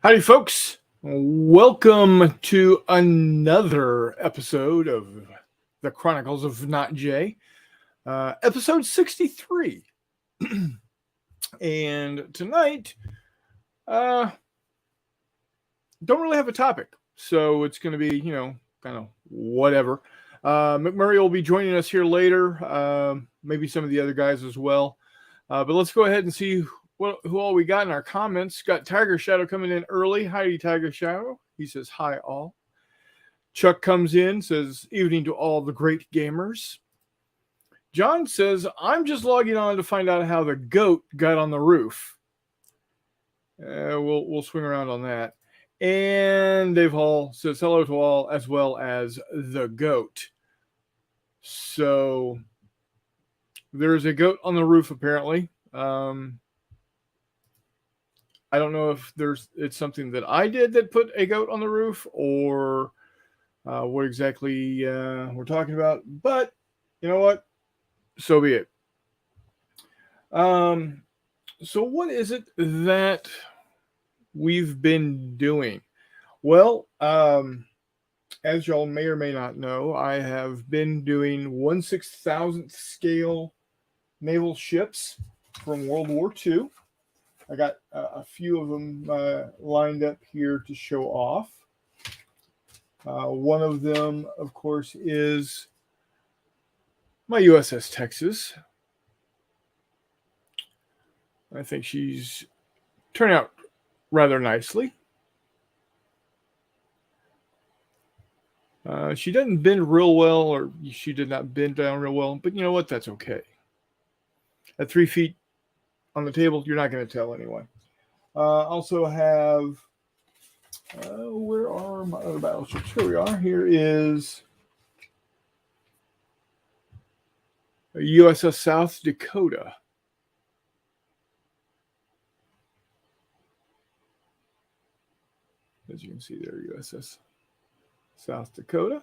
Howdy, folks. Welcome to another episode of the Chronicles of Not Jay, episode 63. And tonight, don't really have a topic, so it's going to be, kind of whatever. McMurray will be joining us here later, maybe some of the other guys as well. But let's go ahead and see who all we got in our comments. Got Tiger Shadow coming in early. Hi, Tiger Shadow. He says, hi, all. Chuck comes in, says, evening to all the great gamers. John says, I'm just logging on to find out how the goat got on the roof. We'll swing around on that. And Dave Hall says, hello to all, as well as the goat. So there's a goat on the roof, apparently. I don't know if it's something that I did that put a goat on the roof, or what exactly we're talking about. But you know what? So be it. So what is it that we've been doing? Well, as y'all may or may not know, I have been doing 1/6000th scale naval ships from World War II. I got a few of them lined up here to show off. One of them, of course, is my USS Texas. I think she's turned out rather nicely. She doesn't bend real well, or she did not bend down real well, but you know what? That's okay. At 3 feet on the table, you're not going to tell anyway. Also have, where are my other battleships? Here we are. Here is a USS South Dakota. As you can see there, USS South Dakota.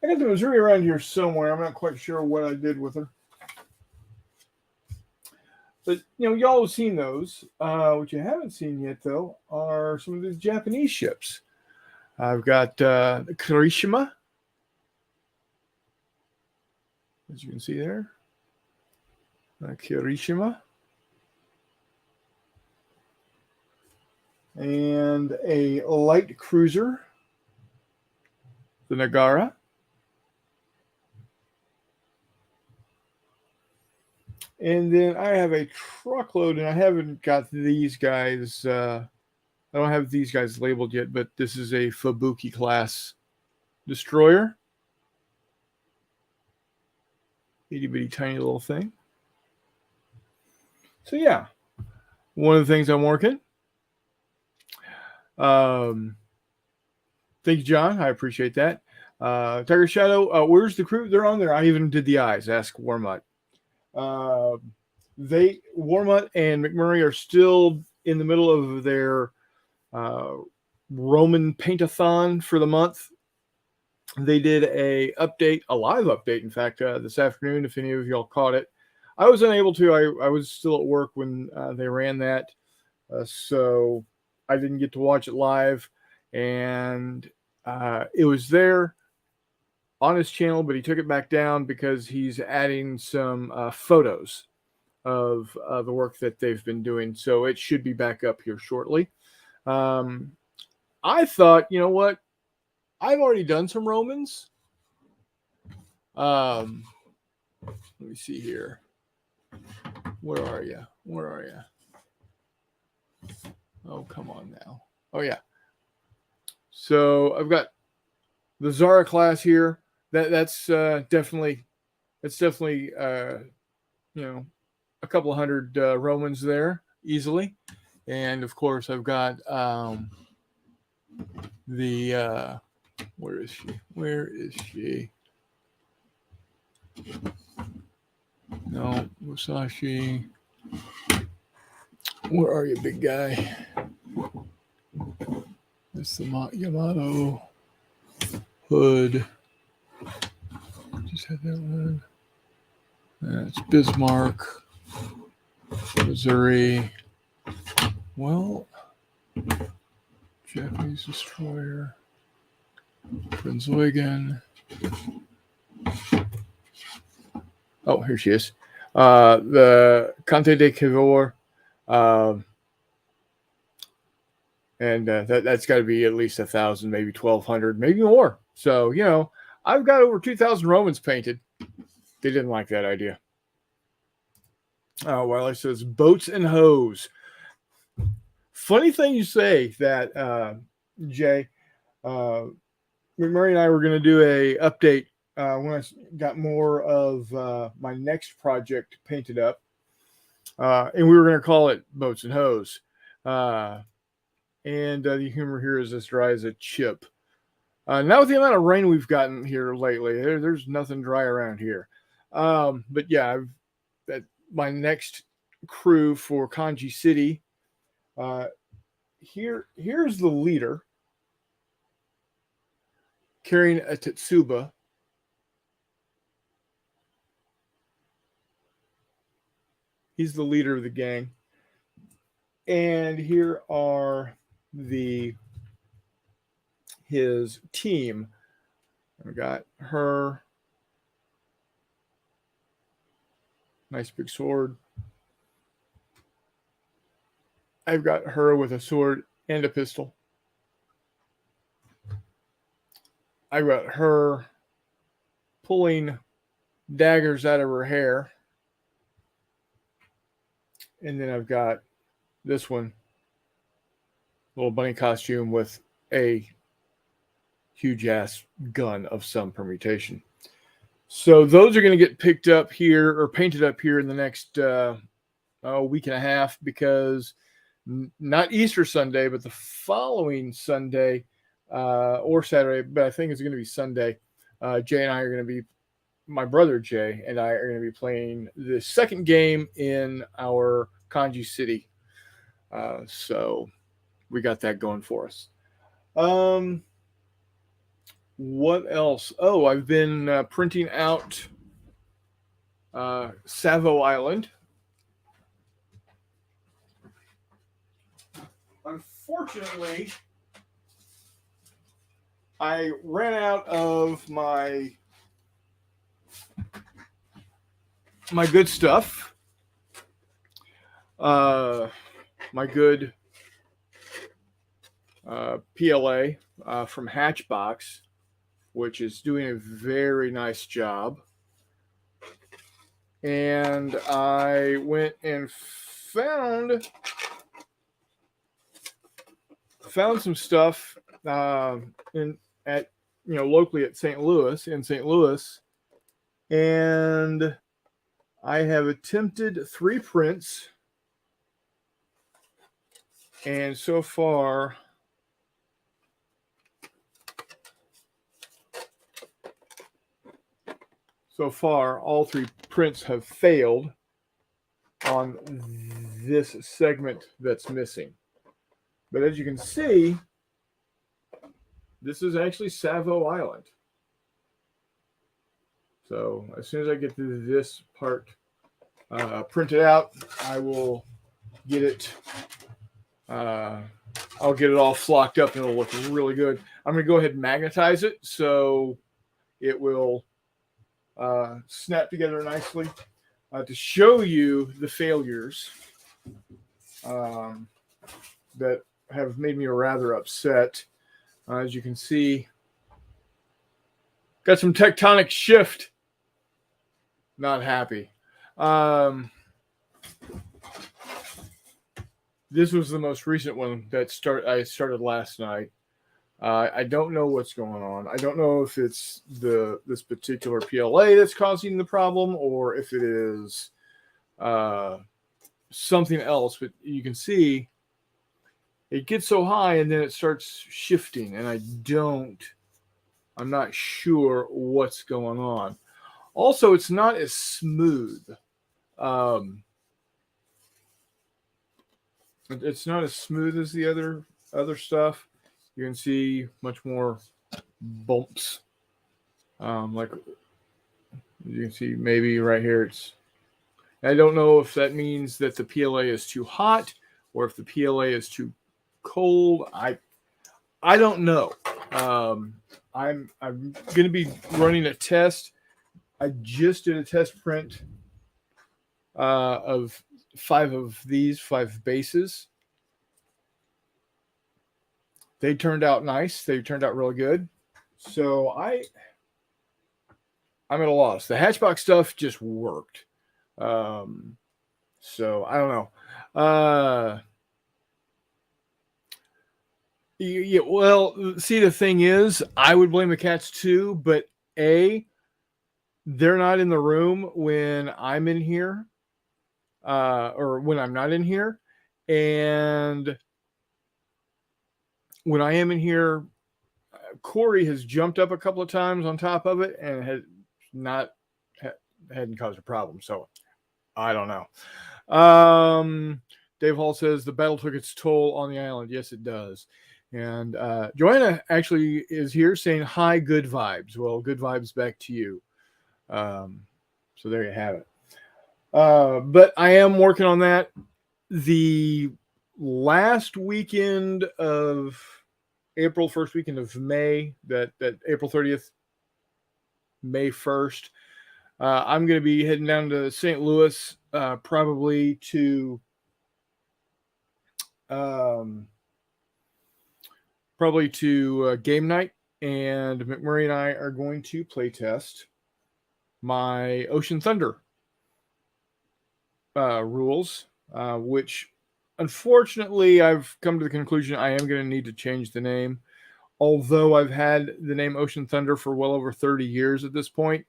I got the Missouri around here somewhere. I'm not quite sure what I did with her. But, y'all have seen those. What you haven't seen yet, though, are some of these Japanese ships. I've got the Kirishima, as you can see there. Kirishima. And a light cruiser, the Nagara. And then I have a truckload, and I haven't got these guys. I don't have these guys labeled yet, but this is a Fubuki class destroyer. Itty bitty tiny little thing. So yeah, one of the things I'm working. Thank you, John. I appreciate that. Tiger Shadow, where's the crew? They're on there. I even did the eyes. Ask Warmut. Warmut and McMurray are still in the middle of their Roman paint-a-thon for the month. They did a live update, in fact, this afternoon, if any of y'all caught it. I was unable to. I was still at work when they ran that, so I didn't get to watch it live, and it was there on his channel, but he took it back down because he's adding some photos of the work that they've been doing. So it should be back up here shortly. I thought, you know what? I've already done some Romans. Let me see here. Where are you? Oh, come on now. Oh, yeah. So I've got the Zara class here. That's definitely a couple of hundred Romans there easily. And of course I've got the where is she? No, Musashi. Where are you, big guy? It's the Yamato Hood. Just had that one. That's Bismarck, Missouri. Well, Japanese destroyer. Prinzeugen. Oh, here she is. The Conte de Cavour. And that's got to be at least 1,000, maybe 1,200, maybe more. So, I've got over 2,000 Romans painted. They didn't like that idea. Well, it says boats and hoes. Funny thing you say that, Jay. McMurray and I were going to do a update when I got more of my next project painted up. And we were going to call it Boats and Hoes. And the humor here is as dry as a chip. Now with the amount of rain we've gotten here lately, there's nothing dry around here. But yeah, my next crew for Kanji City. Here's the leader carrying a Tetsuba. He's the leader of the gang. And here are his team. We got her. Nice big sword. I've got her with a sword and a pistol. I've got her pulling daggers out of her hair. And then I've got this one, little bunny costume with a huge ass gun of some permutation. So those are going to get picked up here or painted up here in the next week and a half, because not Easter Sunday, but the following Sunday or Saturday, but I think it's going to be Sunday. Jay and I are going to be, my brother Jay and I are going to be playing the second game in our Kanji City. So we got that going for us. What else? Oh, I've been printing out Savo Island. Unfortunately, I ran out of my good stuff. My good PLA from Hatchbox, which is doing a very nice job. And I went and found some stuff locally at St. Louis, and I have attempted 3 prints, and so far all 3 prints have failed on this segment that's missing. But as you can see, this is actually Savo Island. So as soon as I get to this part printed out, I will get it. I'll get it all flocked up and it'll look really good. I'm going to go ahead and magnetize it so it will snap together nicely to show you the failures that have made me rather upset. As you can see, got some tectonic shift. Not happy. This was the most recent one that I started last night. I don't know what's going on. I don't know if it's this particular PLA that's causing the problem or if it is something else. But you can see it gets so high and then it starts shifting, and I'm not sure what's going on. Also, it's not as smooth. It's not as smooth as the other stuff. You can see much more bumps. Like you can see maybe right here. I don't know if that means that the PLA is too hot or if the PLA is too cold. I don't know. I'm going to be running a test. I just did a test print of 5 bases. They turned out nice. They turned out really good. So I'm at a loss. The Hatchbox stuff just worked. So I don't know. Yeah, well, see, the thing is, I would blame the cats too, but they're not in the room when I'm in here, or when I'm not in here, and when I am in here, Corey has jumped up a couple of times on top of it and hadn't caused a problem. So I don't know. Dave Hall says the battle took its toll on the island. Yes, it does. And Joanna actually is here saying, hi, good vibes. Well, good vibes back to you. So there you have it. But I am working on that. The last weekend of April, first weekend of May, that April 30th, May 1st, I'm going to be heading down to St. Louis, probably to game night, and McMurray and I are going to play test my Ocean Thunder rules, which unfortunately I've come to the conclusion I am going to need to change the name. Although I've had the name Ocean Thunder for well over 30 years at this point.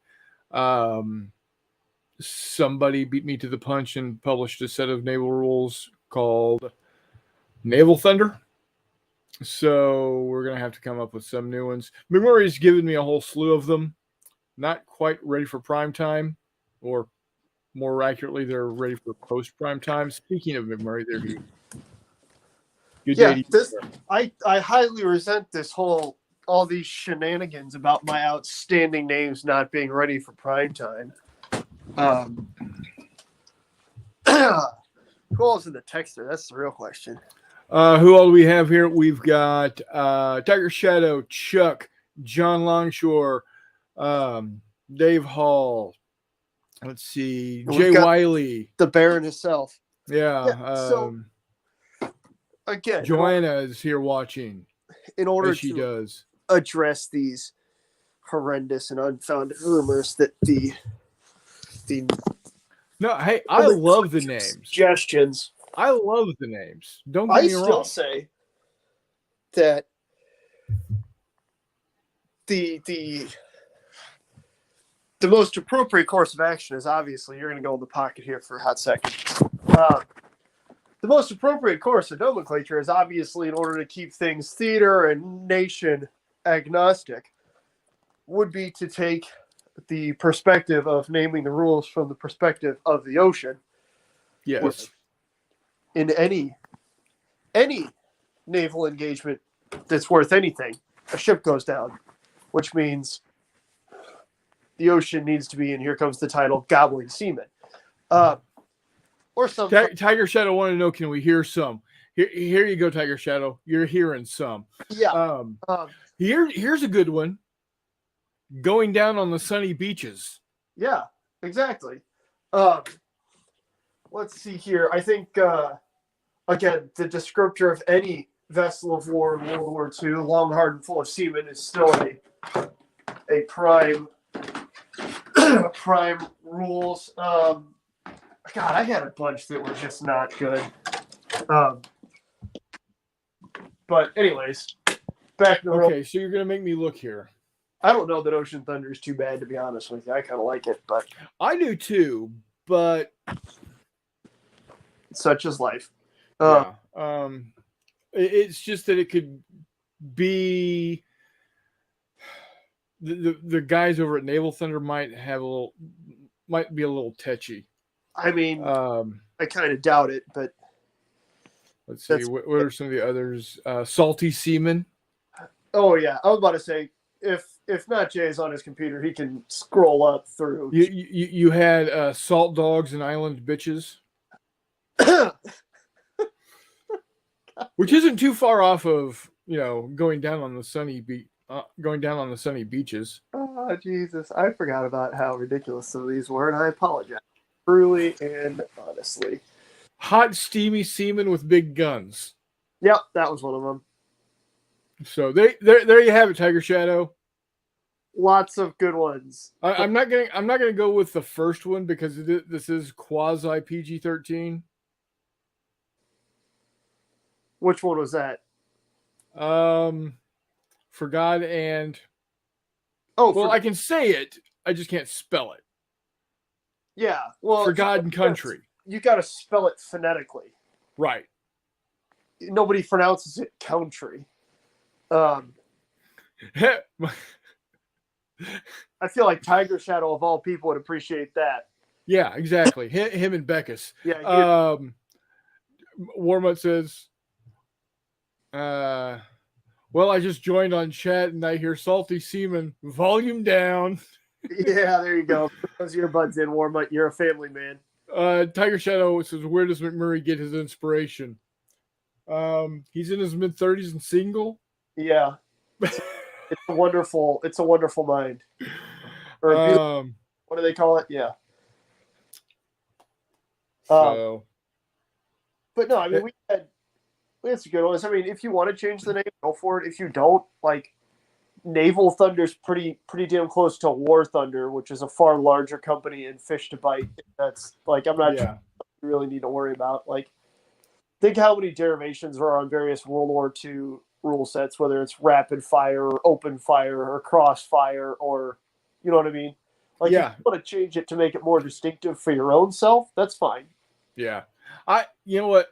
Somebody beat me to the punch and published a set of naval rules called Naval Thunder. So we're going to have to come up with some new ones. McMurray's given me a whole slew of them. Not quite ready for prime time, or more accurately, they're ready for post prime time. Speaking of McMurray, there he. I highly resent all these shenanigans about my outstanding names not being ready for prime time. Who else in the texter? That's the real question. Who all do we have here? We've got Tiger Shadow, Chuck, John Longshore, Dave Hall. Let's see, Jay Wiley, the Baron himself. Yeah. Again, Joanna is here watching. In order to address these horrendous and unfounded rumors that the hey, I love the names. Suggestions. I love the names. Don't get me wrong. I still say that the most appropriate course of action is obviously you're going to go in the pocket here for a hot second. The most appropriate course of nomenclature is obviously, in order to keep things theater and nation agnostic, would be to take the perspective of naming the rules from the perspective of the ocean. Yes. Which, in any naval engagement that's worth anything, a ship goes down, which means the ocean needs to be, and here comes the title, gobbling seamen. Or some Tiger Shadow wanted to know, can we hear some? Here you go, Tiger Shadow. You're hearing some. Yeah. Here's a good one. Going down on the sunny beaches. Yeah, exactly. Let's see here. I think, again, the descriptor of any vessel of war in World War II, long, hard, and full of seamen, is still a prime rules. God, I had a bunch that were just not good. But anyways, back to the Okay, so you're going to make me look here. I don't know that Ocean Thunder is too bad, to be honest with you. I kind of like it, but I do too, but such is life. It's just that it could be the guys over at Naval Thunder might be a little tetchy. I mean, I kind of doubt it, but let's see. What are some of the others? Salty Seaman. Oh yeah, I was about to say, if not Jay's on his computer, he can scroll up through. You had Salt Dogs and Island Bitches, which isn't too far off of going down on the sunny beaches. Oh, Jesus. I forgot about how ridiculous some of these were, and I apologize. Truly and honestly. Hot, steamy seamen with big guns. Yep, that was one of them. So there you have it, Tiger Shadow. Lots of good ones. I'm not gonna go with the first one because this is quasi PG-13. Which one was that? For God and I can say it, I just can't spell it. Yeah, well, For God and Country. You got to spell it phonetically. Right. Nobody pronounces it country. I feel like Tiger Shadow of all people would appreciate that. Yeah, exactly. Him and Beckus. Yeah. Warmut says, well, I just joined on chat and I hear Salty Seaman, volume down. Yeah, there you go. Put those earbuds in, Warmut. You're a family man. Tiger Shadow says, where does McMurray get his inspiration? He's in his mid-30s and single. Yeah. It's a wonderful mind. Or what do they call it? Yeah. So, but no, I mean, we had some good ones. I mean, if you want to change the name, go for it. If you don't, like, Naval Thunder's pretty damn close to War Thunder, which is a far larger company in Fish to Bite. That's like, I'm not sure you really need to worry about. Like, think how many derivations there are on various World War II rule sets, whether it's rapid fire or open fire or crossfire or, you know what I mean? Like, if you want to change it to make it more distinctive for your own self, that's fine. Yeah. You know what?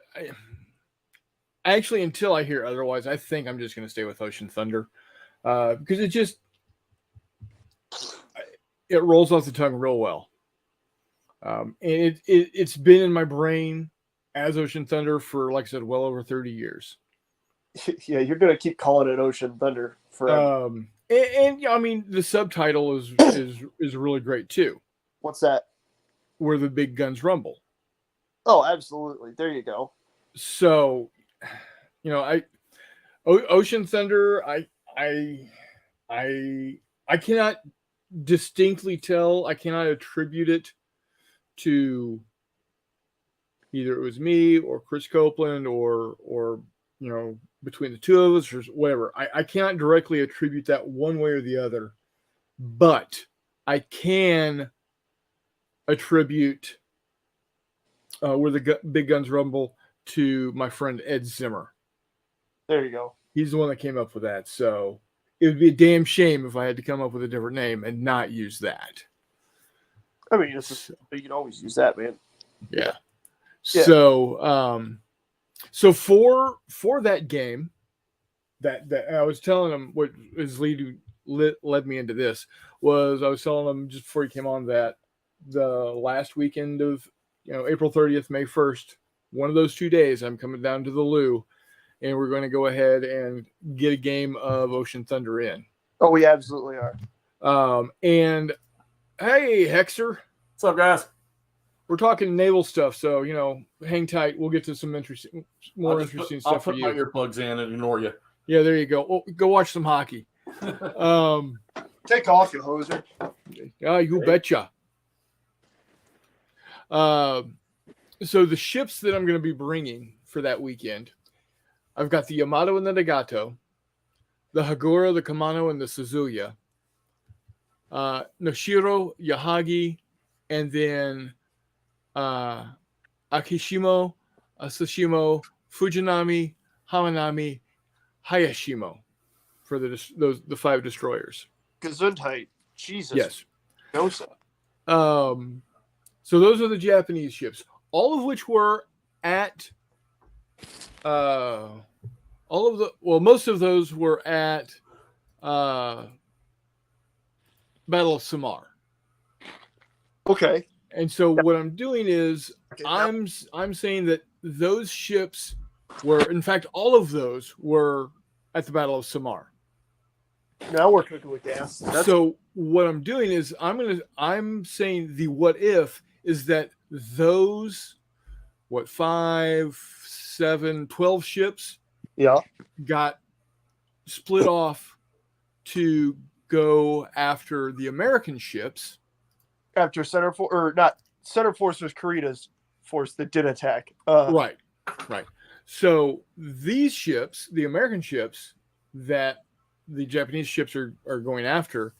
Actually, until I hear otherwise, I think I'm just going to stay with Ocean Thunder. Because it rolls off the tongue real well. And it's been in my brain as Ocean Thunder for, like I said, well over 30 years. Yeah, you're going to keep calling it Ocean Thunder forever. And I mean, the subtitle is really great too. What's that? Where the Big Guns Rumble. Oh, absolutely. There you go. So, Ocean Thunder, I cannot distinctly tell. I cannot attribute it to either it was me or Chris Copeland or between the two of us or whatever. I cannot directly attribute that one way or the other, but I can attribute where the Big Guns Rumble to my friend Ed Zimmer. There you go. He's the one that came up with that. So it would be a damn shame if I had to come up with a different name and not use that. I mean, you can always use that, man. Yeah. So, so for that game, that I was telling him what led me into this was I was telling him just before he came on that the last weekend of April 30th, May 1st, one of those 2 days, I'm coming down to the Lou. And we're going to go ahead and get a game of Ocean Thunder in. Oh, we absolutely are. And hey, Hexer. What's up, guys? We're talking naval stuff, so hang tight. We'll get to some interesting stuff for you. I'll put my earplugs in and ignore you. Yeah, there you go. Oh, go watch some hockey. Take off, you hoser. You betcha. So the ships that I'm going to be bringing for that weekend. I've got the Yamato and the Nagato, the Hagura, the Kamano, and the Suzuya, Noshiro, Yahagi, and then Akishimo, Sashimo, Fujinami, Hamanami, Hayashimo for the 5 destroyers. Gesundheit. Jesus. Yes. No. So those are the Japanese ships, all of which were at most of those were at Battle of Samar. Okay. And so what I'm doing is I'm saying that those ships were, in fact, all of those were at the Battle of Samar. Now we're cooking with gas. So what I'm doing is I'm saying the what if is that those 5, 7, 12 ships got split off to go after the American ships. After Center Force was Kurita's force that did attack. Right. So these ships, the American ships that the Japanese ships are going after,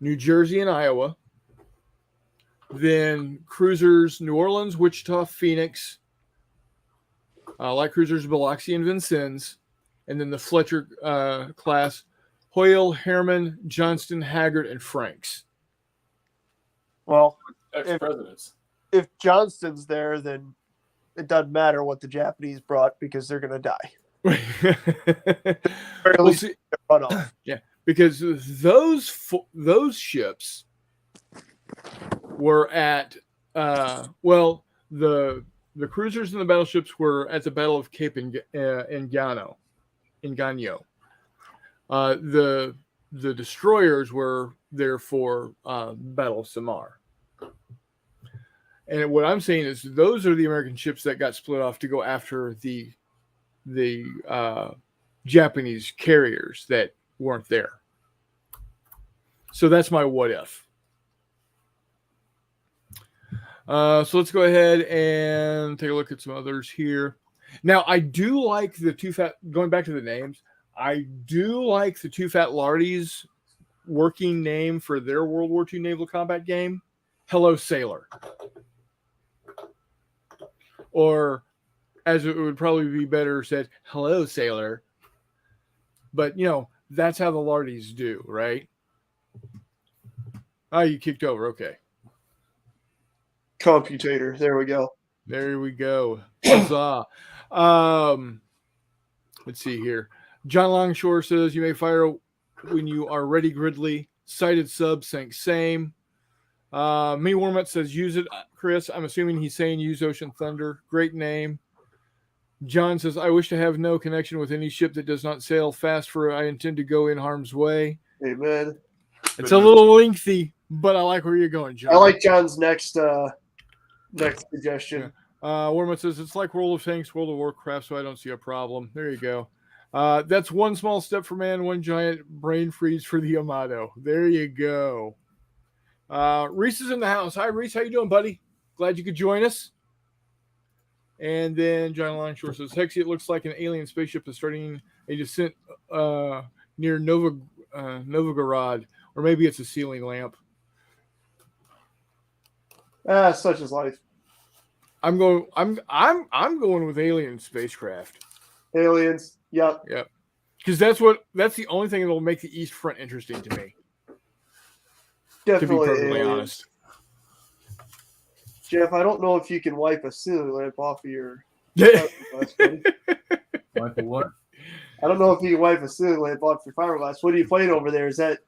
New Jersey and Iowa, then cruisers New Orleans, Wichita, Phoenix, light cruisers Biloxi and Vincennes, and then the Fletcher class, Hoyle, Harriman, Johnston, Haggard, and Franks. Well, Ex-presidents. if Johnston's there, then it doesn't matter what the Japanese brought because they're going to die. Or at We'll least see. run off. Yeah, because those ships were at the cruisers and the battleships were at the Battle of Cape Engano. The destroyers were there for Battle of Samar. And what I'm saying is those are the American ships that got split off to go after the Japanese carriers that weren't there. So that's my what if. So let's go ahead and take a look at some others here. Now, I do like the going back to the names, I do like the Two Fat Lardies working name for their World War II naval combat game, Hello Sailor. Or, as it would probably be better said, Hello Sailor. But, that's how the Lardies do, right? Oh, you kicked over. Okay. Computator. There we go. There we go. Huzzah. Let's see here. John Longshore says, you may fire when you are ready, Gridley. Sighted sub, sank same. Me Warmut says, use it, Chris. I'm assuming he's saying use Ocean Thunder. Great name. John says, I wish to have no connection with any ship that does not sail fast, for I intend to go in harm's way. Amen. It's a little lengthy, but I like where you're going, John. I like John's next suggestion. Warmut says, it's like World of Tanks, World of Warcraft, so I don't see a problem. There you go. That's one small step for man, one giant brain freeze for the Yamato. There you go. Reese is in the house. Hi, Reese. How you doing, buddy? Glad you could join us. And then John Longshore says, Hexy, it looks like an alien spaceship is starting a descent near Novgorod, or maybe it's a ceiling lamp. Such is life. I'm going with alien spacecraft. Aliens. Yep. Because that's the only thing that will make the East Front interesting to me. Definitely to be perfectly aliens. honest. Jeff, I don't know if you can wipe a ceiling lamp off of your Like what? I don't know if you can wipe a ceiling lamp off your fiberglass. What are you playing over there? Is that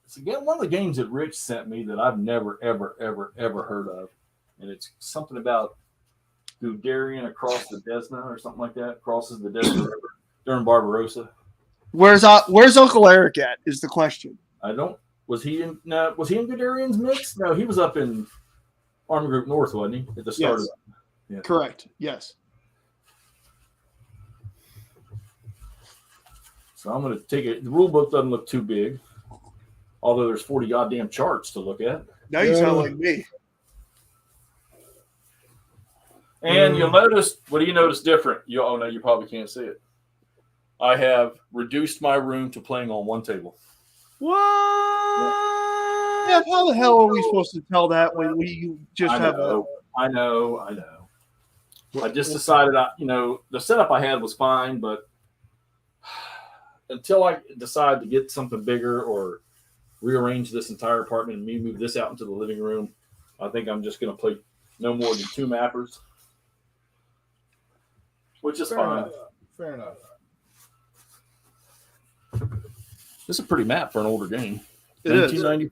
It's again one of the games that Rich sent me that I've never, ever, ever, ever heard of. And it's something about Guderian across the Desna or something like that. Crosses the Desna River during Barbarossa. where's Uncle Eric at? Is the question. Was he in Guderian's mix? No, he was up in Army Group North, wasn't he? At the start Yes. of it. Correct. Yes. So I'm going to take it. The rule book doesn't look too big, although there's 40 goddamn charts to look at. Now you sound like me. And you'll notice, what do you notice different? You probably can't see it. I have reduced my room to playing on one table. What? Jeff, how the hell are we supposed to tell that when we just I have know. I just decided, the setup I had was fine, but until I decide to get something bigger or rearrange this entire apartment and move this out into the living room, I think I'm just going to play no more than 2 mappers, which is fine. Fair enough. This is a pretty map for an older game. It is. 1990.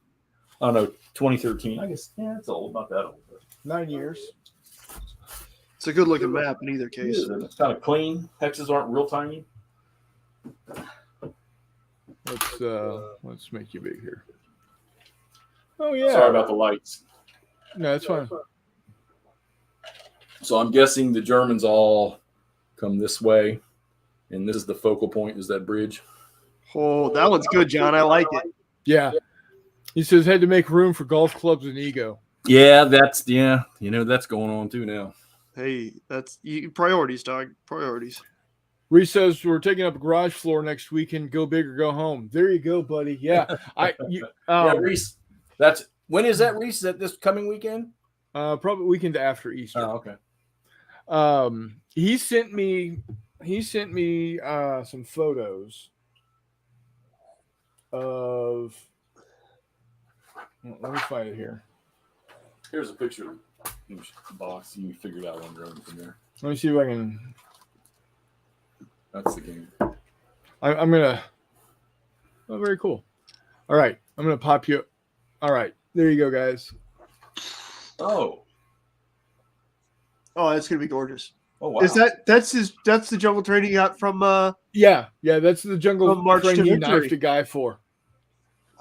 Oh no, 2013. I guess it's old, not that old. 9 years. It's a good looking map in either case. It's kind of clean. Hexes aren't real tiny. Let's make you big here. Oh yeah. Sorry about the lights. No, it's fine. So I'm guessing the Germans all come this way. And this is the focal point, is that bridge. Oh, that one's good, John. I like it. Yeah. He says had to make room for golf clubs and ego. Yeah, that's going on too now. Hey, that's priorities, dog. Priorities. Reese says we're taking up a garage floor next weekend. Go big or go home. There you go, buddy. Yeah. Reese. When is that, Reese? Is that this coming weekend? Probably weekend after Easter. Oh, okay. He sent me some photos of. Let me find it here. Here's a picture of the box. You can figure it out on your own from there. Let me see if I can. That's the game. I'm gonna. Oh, very cool. All right, I'm gonna pop you. All right, there you go, guys. Oh, that's gonna be gorgeous. Oh wow! Is that's the jungle training he got from? Yeah, that's the jungle March to training he Victory. knifed a guy for.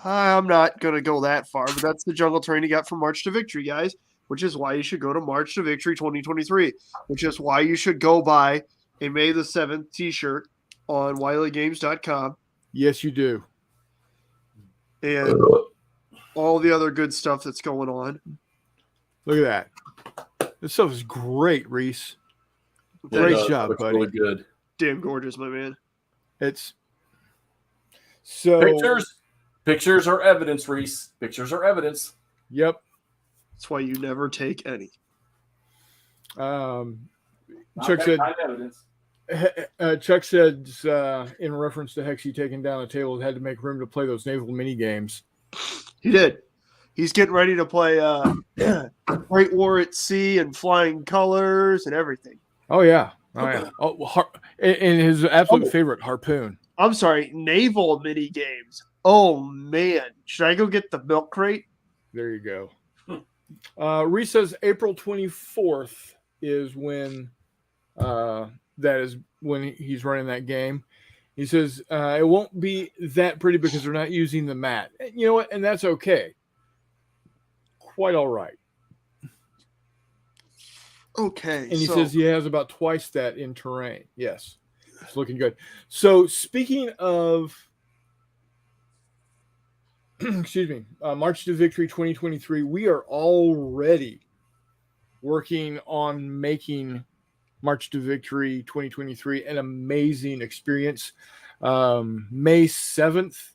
I'm not gonna go that far, but that's the jungle training he got from March to Victory, guys. Which is why you should go to March to Victory 2023. Which is why you should go buy a May the 7th T-shirt on WileyGames.com. Yes, you do. And all the other good stuff that's going on. Look at that. This stuff is great, Reese. Great job, buddy. Really good. Damn gorgeous, my man. It's so Pictures are evidence, Reese. Pictures are evidence. Yep. That's why you never take any. Chuck said. Chuck said in reference to Hexy taking down a table, had to make room to play those naval mini games. He did. He's getting ready to play Great War at Sea and Flying Colors and everything. Oh yeah. And his absolute favorite, Harpoon. I'm sorry, naval mini games. Oh man, should I go get the milk crate? There you go. Reese says April 24th is when he's running that game. He says it won't be that pretty because they're not using the mat. You know what? And that's okay. Quite all right. Okay. And he says he has about twice that in terrain. Yes. It's looking good. So speaking of March to Victory 2023, we are already working on making March to Victory 2023 an amazing experience. May 7th,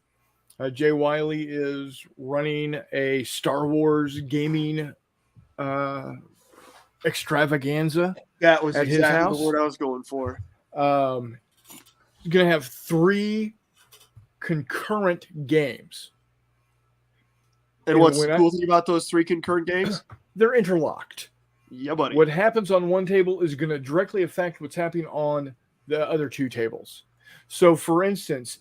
Jay Wiley is running a Star Wars gaming extravaganza. That was at exactly his house. the word I was going for. Going to have 3 concurrent games. And what's the cool thing about those 3 concurrent games? They're interlocked. Yeah, buddy. What happens on one table is going to directly affect what's happening on the other 2 tables. So, for instance,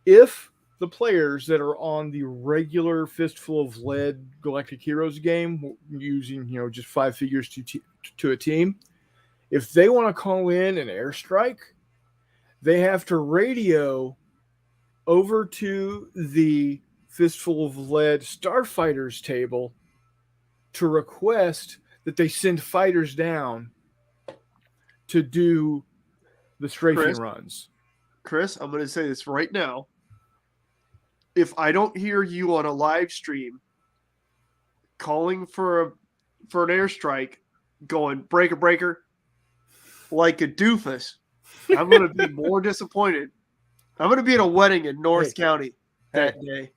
if the players that are on the regular Fistful of Lead Galactic Heroes game, using just 5 figures to a team, if they want to call in an airstrike, they have to radio over to the Fistful of Lead Starfighters table to request that they send fighters down to do the strafing runs. Chris, I'm going to say this right now. If I don't hear you on a live stream calling for an airstrike, going breaker, breaker, like a doofus, I'm going to be more disappointed. I'm going to be at a wedding in North County that day.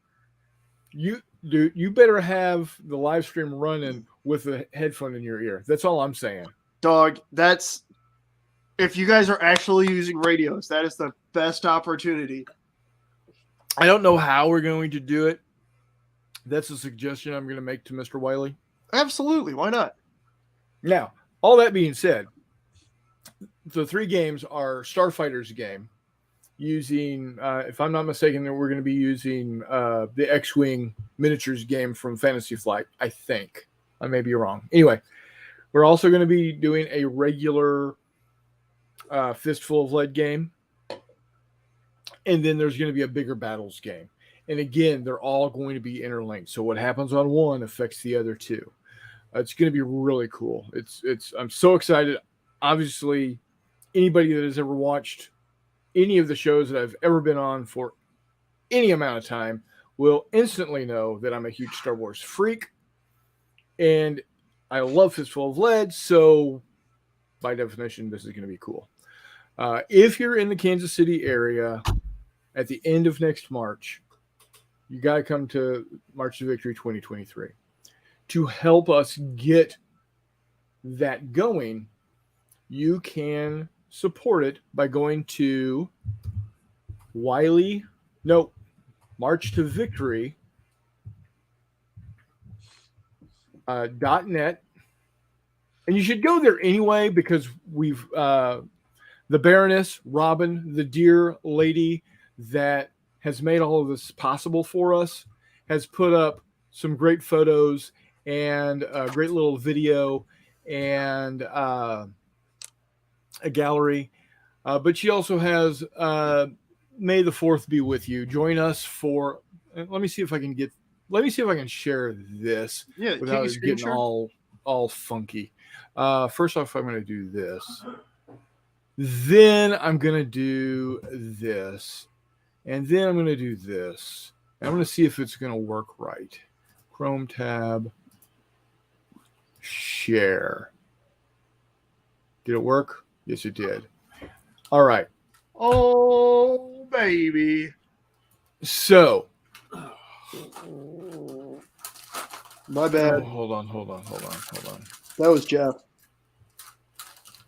You better have the live stream running with a headphone in your ear. That's all I'm saying. Dog, if you guys are actually using radios, that is the best opportunity. I don't know how we're going to do it. That's a suggestion I'm going to make to Mr. Wiley. Absolutely. Why not? Now, all that being said, the 3 games are Starfighters game using, if I'm not mistaken, we're going to be using the X-Wing miniatures game from Fantasy Flight, I think. I may be wrong. Anyway, we're also going to be doing a regular Fistful of Lead game. And then there's going to be a bigger battles game. And again, they're all going to be interlinked. So what happens on one affects the other 2. It's going to be really cool. I'm so excited. Obviously, anybody that has ever watched any of the shows that I've ever been on for any amount of time will instantly know that I'm a huge Star Wars freak. And I love Fistful of Lead, so by definition, this is going to be cool. If you're in the Kansas City area at the end of next March, you got to come to March to Victory 2023. To help us get that going, you can support it by going to March to Victory .net, and you should go there anyway because we've the Baroness Robin, the dear lady that has made all of this possible for us, has put up some great photos and a great little video and a gallery. But she also has May the 4th be with you. Join us for. Let me see if I can share this without it getting all funky. First off, I'm going to do this. Then I'm going to do this. And then I'm going to do this. And I'm going to see if it's going to work right. Chrome tab. Share. Did it work? Yes, it did. All right. Oh, baby. So. My bad. Oh, hold on. That was Jeff.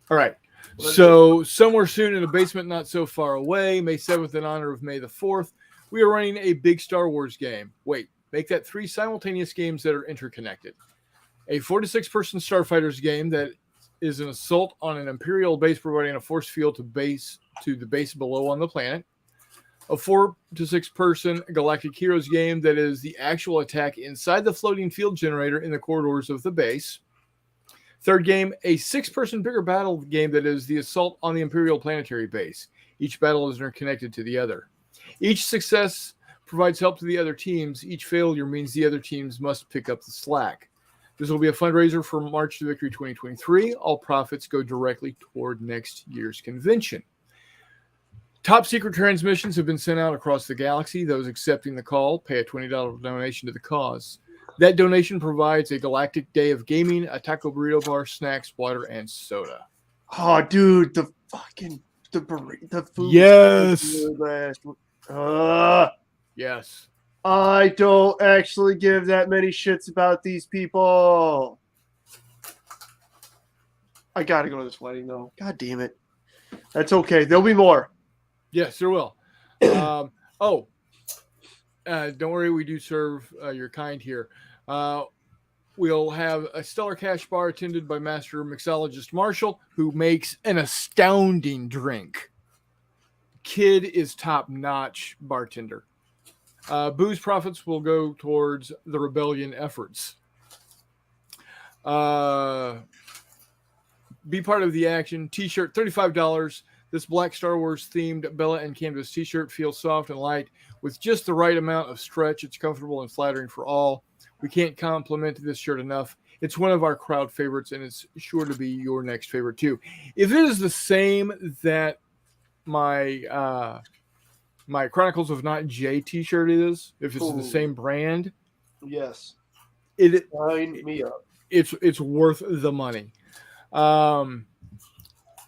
All right. So somewhere soon in a basement not so far away, May 7th in honor of May the 4th, we are running a big Star Wars game. Wait, make that 3 simultaneous games that are interconnected. A 4 to 6 person Starfighters game that is an assault on an Imperial base providing a force field to the base below on the planet. A 4 to 6 person Galactic Heroes game that is the actual attack inside the floating field generator in the corridors of the base. Third game, a 6-person bigger battle game that is the assault on the Imperial planetary base. Each battle is interconnected to the other. Each success provides help to the other teams. Each failure means the other teams must pick up the slack. This will be a fundraiser for March to Victory 2023. All profits go directly toward next year's convention. Top secret transmissions have been sent out across the galaxy. Those accepting the call pay a $20 donation to the cause. That donation provides a galactic day of gaming, a taco burrito bar, snacks, water, and soda. Oh, dude, the food. Yes. Yes. I don't actually give that many shits about these people. I gotta go to this wedding though. God damn it. That's okay. There'll be more. Yes, there will. Don't worry, we do serve your kind here. We'll have a stellar cash bar attended by Master Mixologist Marshall, who makes an astounding drink. Kid is top-notch bartender. Booze profits will go towards the rebellion efforts. Be part of the action. T-shirt, $35. This black Star Wars themed Bella and Canvas t-shirt feels soft and light with just the right amount of stretch. It's comfortable and flattering for all. We can't compliment this shirt enough. It's one of our crowd favorites, and it's sure to be your next favorite too. If it is the same that my my Chronicles of Not Jay t-shirt is, if it's the same brand, yes, sign me up. It's worth the money.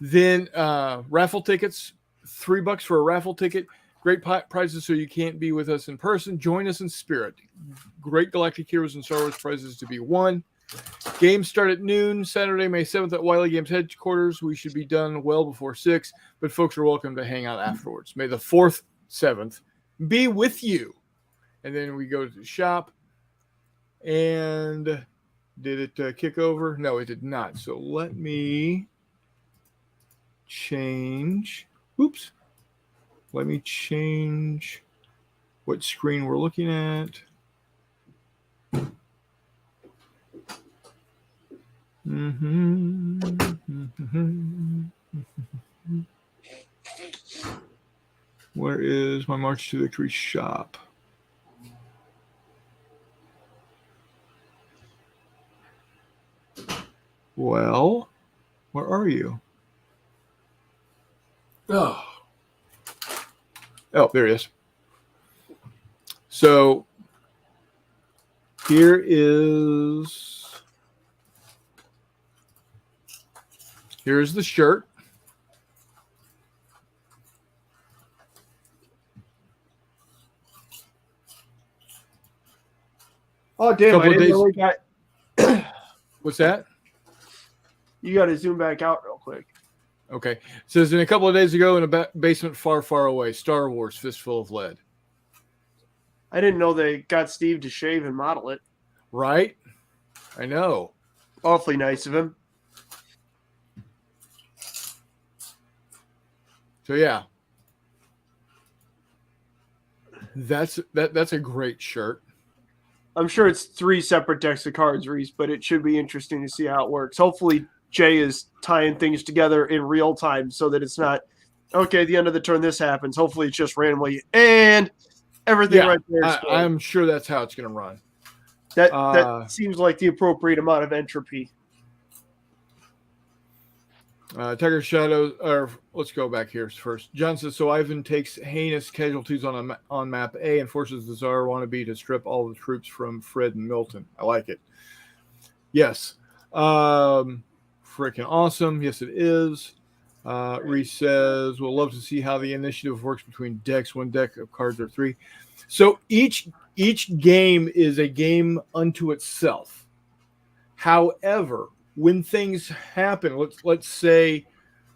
Then raffle tickets, $3 for a raffle ticket. Great prizes so you can't be with us in person. Join us in spirit. Great Galactic Heroes and Star Wars prizes to be won. Games start at noon, Saturday, May 7th at Wiley Games headquarters. We should be done well before 6, but folks are welcome to hang out afterwards. May the 4th, 7th be with you. And then we go to the shop. And did it kick over? No, it did not. So let me change. Oops. Let me change what screen we're looking at. Where is my March to Victory shop? Well, where are you? Oh. Oh, there it is. So here's the shirt. Oh, damn. I didn't know we got... What's that? You got to zoom back out real quick. Okay. It says, in a couple of days ago in a basement far, far away, Star Wars, Fistful of Lead. I didn't know they got Steve to shave and model it. Right? I know. Awfully nice of him. So, yeah. That's a great shirt. I'm sure it's 3 separate decks of cards, Reese, but it should be interesting to see how it works. Hopefully, Jay is tying things together in real time so that it's not, okay, at the end of the turn this happens. Hopefully, it's just randomly, and everything right there. I'm sure that's how it's going to run. That seems like the appropriate amount of entropy. Tiger Shadows, or let's go back here first. John says, so Ivan takes heinous casualties on map A and forces the Tsar wannabe to strip all the troops from Fred and Milton. I like it. Yes. Freaking awesome. Yes, it is. Reese says, we'll love to see how the initiative works between decks. 1 deck of cards or 3. So each game is a game unto itself. However, when things happen, let's say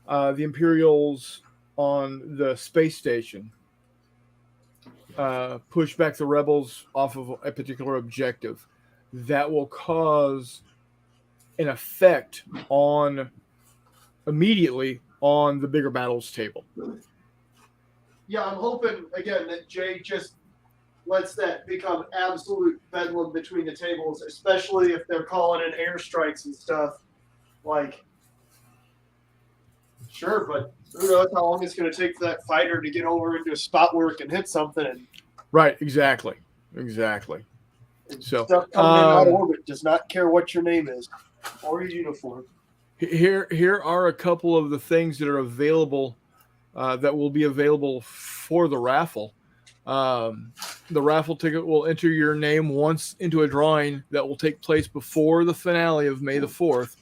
the Imperials on the space station push back the rebels off of a particular objective, that will cause an effect immediately on the bigger battles table. Yeah, I'm hoping, again, that Jay just lets that become absolute bedlam between the tables, especially if they're calling in airstrikes and stuff. Like, sure, but who knows how long it's going to take for that fighter to get over into a spot work and hit something. And right, exactly. So stuff coming in out of orbit does not care what your name is or your uniform. Here are a couple of the things that are available, that will be available for the raffle. The raffle ticket will enter your name once into a drawing that will take place before the finale of May the 4th.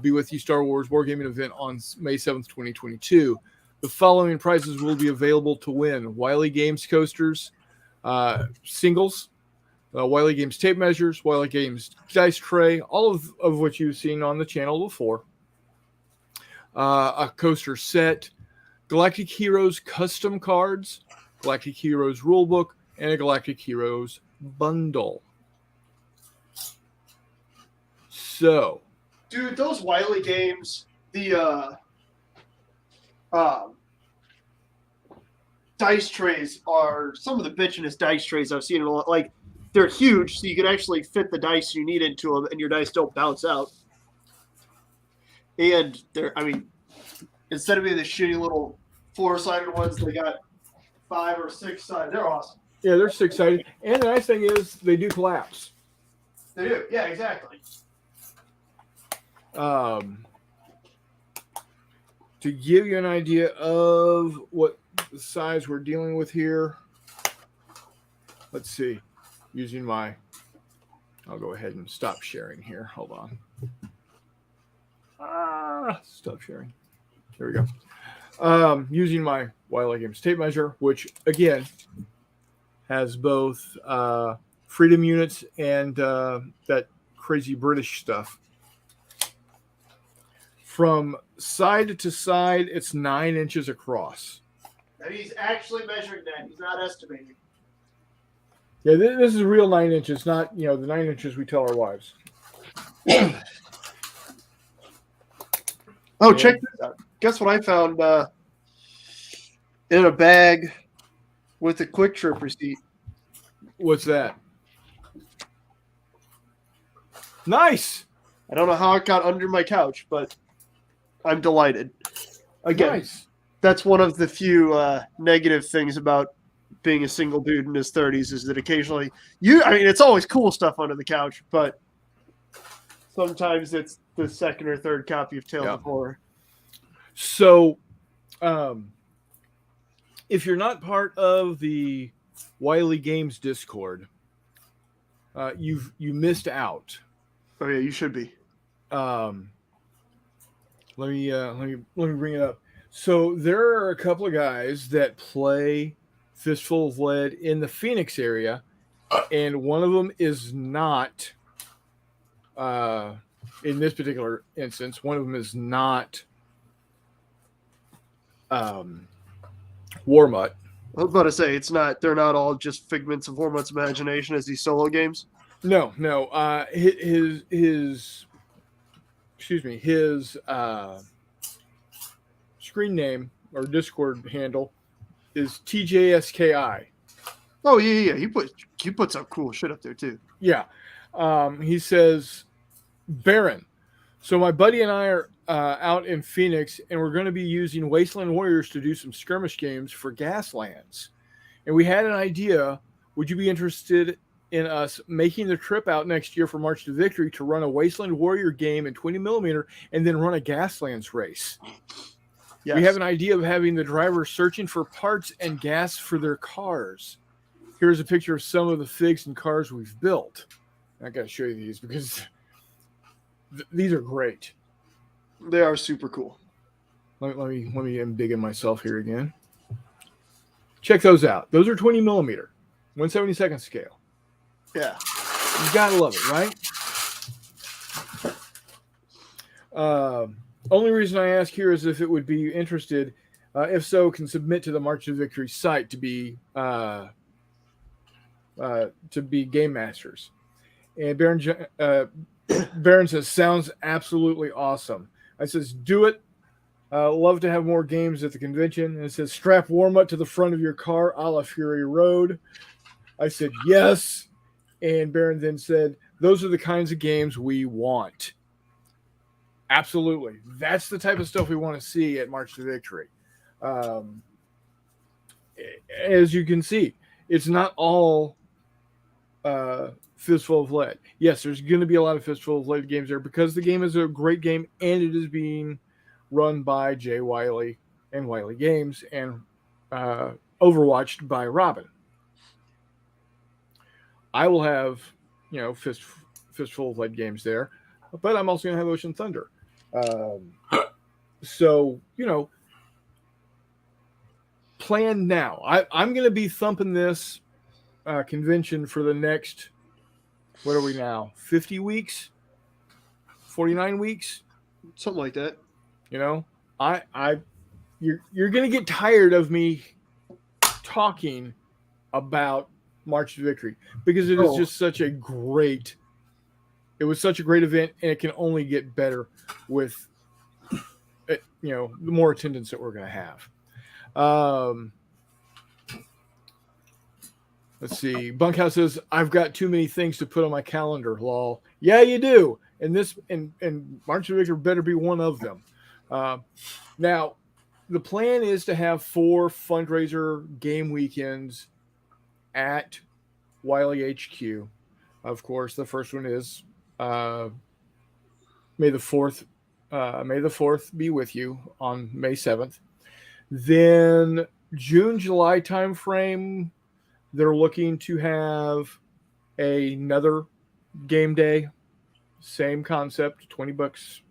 Be With You Star Wars Wargaming event on May 7th, 2022. The following prizes will be available to win: Wiley Games coasters, singles, Wiley Games tape measures, Wiley Games dice tray, all of which you've seen on the channel before. A coaster set, Galactic Heroes custom cards, Galactic Heroes rulebook, and a Galactic Heroes bundle. So, dude, those Wiley games, the dice trays are some of the bitchinest dice trays I've seen in a lot. Like, they're huge, so you can actually fit the dice you need into them, and your dice don't bounce out. And they're, I mean, instead of being the shitty little 4-sided ones, they got 5 or 6 sided. They're awesome. Yeah, they're 6-sided. And the nice thing is they do collapse. They do. Yeah, exactly. To give you an idea of what the size we're dealing with here, let's see. I'll go ahead and stop sharing here. Hold on. Stop sharing. There we go. Using my Wiley Games tape measure, which again has both freedom units and that crazy British stuff. From side to side, it's 9 inches across. And he's actually measuring that. He's not estimating. Yeah, this is real 9 inches, not the 9 inches we tell our wives. Oh, check this out. Guess what I found in a bag with a Quick Trip receipt? What's that? Nice. I don't know how it got under my couch, but I'm delighted. Again, nice. That's one of the few negative things about being a single dude in his 30s is that occasionally it's always cool stuff under the couch, but sometimes it's the second or third copy of Tales of Horror. So, if you're not part of the Wiley Games Discord, you missed out. Oh yeah, you should be. Let me bring it up. So there are a couple of guys that play Fistful of Lead in the Phoenix area, and one of them is not. In this particular instance, one of them is not Warmutt. I was about to say they're not all just figments of Hormutt's imagination as these solo games. No. His screen name or Discord handle is TJSKI. Oh yeah. He puts up cool shit up there too. Yeah. He says, Baron. So my buddy and I are out in Phoenix, and we're going to be using Wasteland Warriors to do some skirmish games for Gaslands. And we had an idea. Would you be interested in us making the trip out next year for March to Victory to run a Wasteland Warrior game in 20mm and then run a Gaslands race? Yes. We have an idea of having the drivers searching for parts and gas for their cars. Here's a picture of some of the figs and cars we've built. I got to show you these because these are great. They are super cool. Let me embiggen myself here again. Check those out. Those are 20mm, 1/72 scale. Yeah. You gotta love it, right? Only reason I ask here is if it would be interested. If so, can submit to the March to Victory site to be game masters. And Baron says, sounds absolutely awesome. I says, do it. Love to have more games at the convention. And it says, strap Warmutt to the front of your car a la Fury Road. I said, yes. And Baron then said, those are the kinds of games we want. Absolutely. That's the type of stuff we want to see at March to Victory. As you can see, it's not all Fistful of Lead. Yes, there's going to be a lot of Fistful of Lead games there because the game is a great game and it is being run by Jay Wiley and Wiley Games and overwatched by Robin. I will have, Fistful of Lead games there, but I'm also going to have Ocean Thunder. So, plan now. I'm going to be thumping this convention for the next, what are we now, 50 weeks, 49 weeks, something like that. You're going to get tired of me talking about March to Victory because it is just such a great event, and it can only get better with the more attendance that we're going to have. Let's see. Bunkhouse says, I've got too many things to put on my calendar, lol. Yeah, you do. And March to Victory better be one of them. Now, the plan is to have 4 fundraiser game weekends at Wiley HQ. Of course, the first one is May the 4th. May the 4th be with you on May 7th. Then June, July timeframe, they're looking to have another game day. Same concept, $20.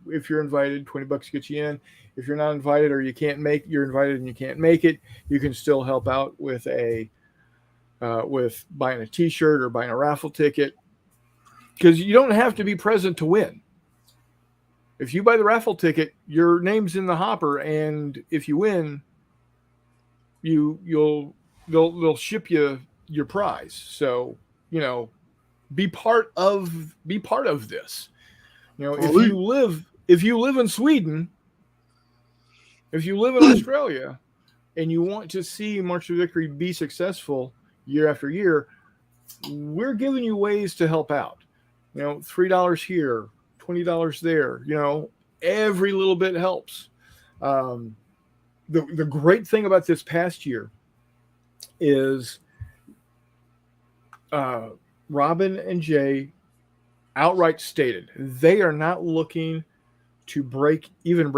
If you're invited, $20 gets you in. If you're not invited or you're invited and you can't make it, you can still help out with with buying a T-shirt or buying a raffle ticket, because you don't have to be present to win. If you buy the raffle ticket, your name's in the hopper, and if you win, they'll ship you your prize. So be part of this. If you live in Sweden, if you live in Australia, and you want to see March to Victory be successful year after year, we're giving you ways to help out. $3 here, $20 there. Every little bit helps. The great thing about this past year is Robin and Jay outright stated they are not looking to break even.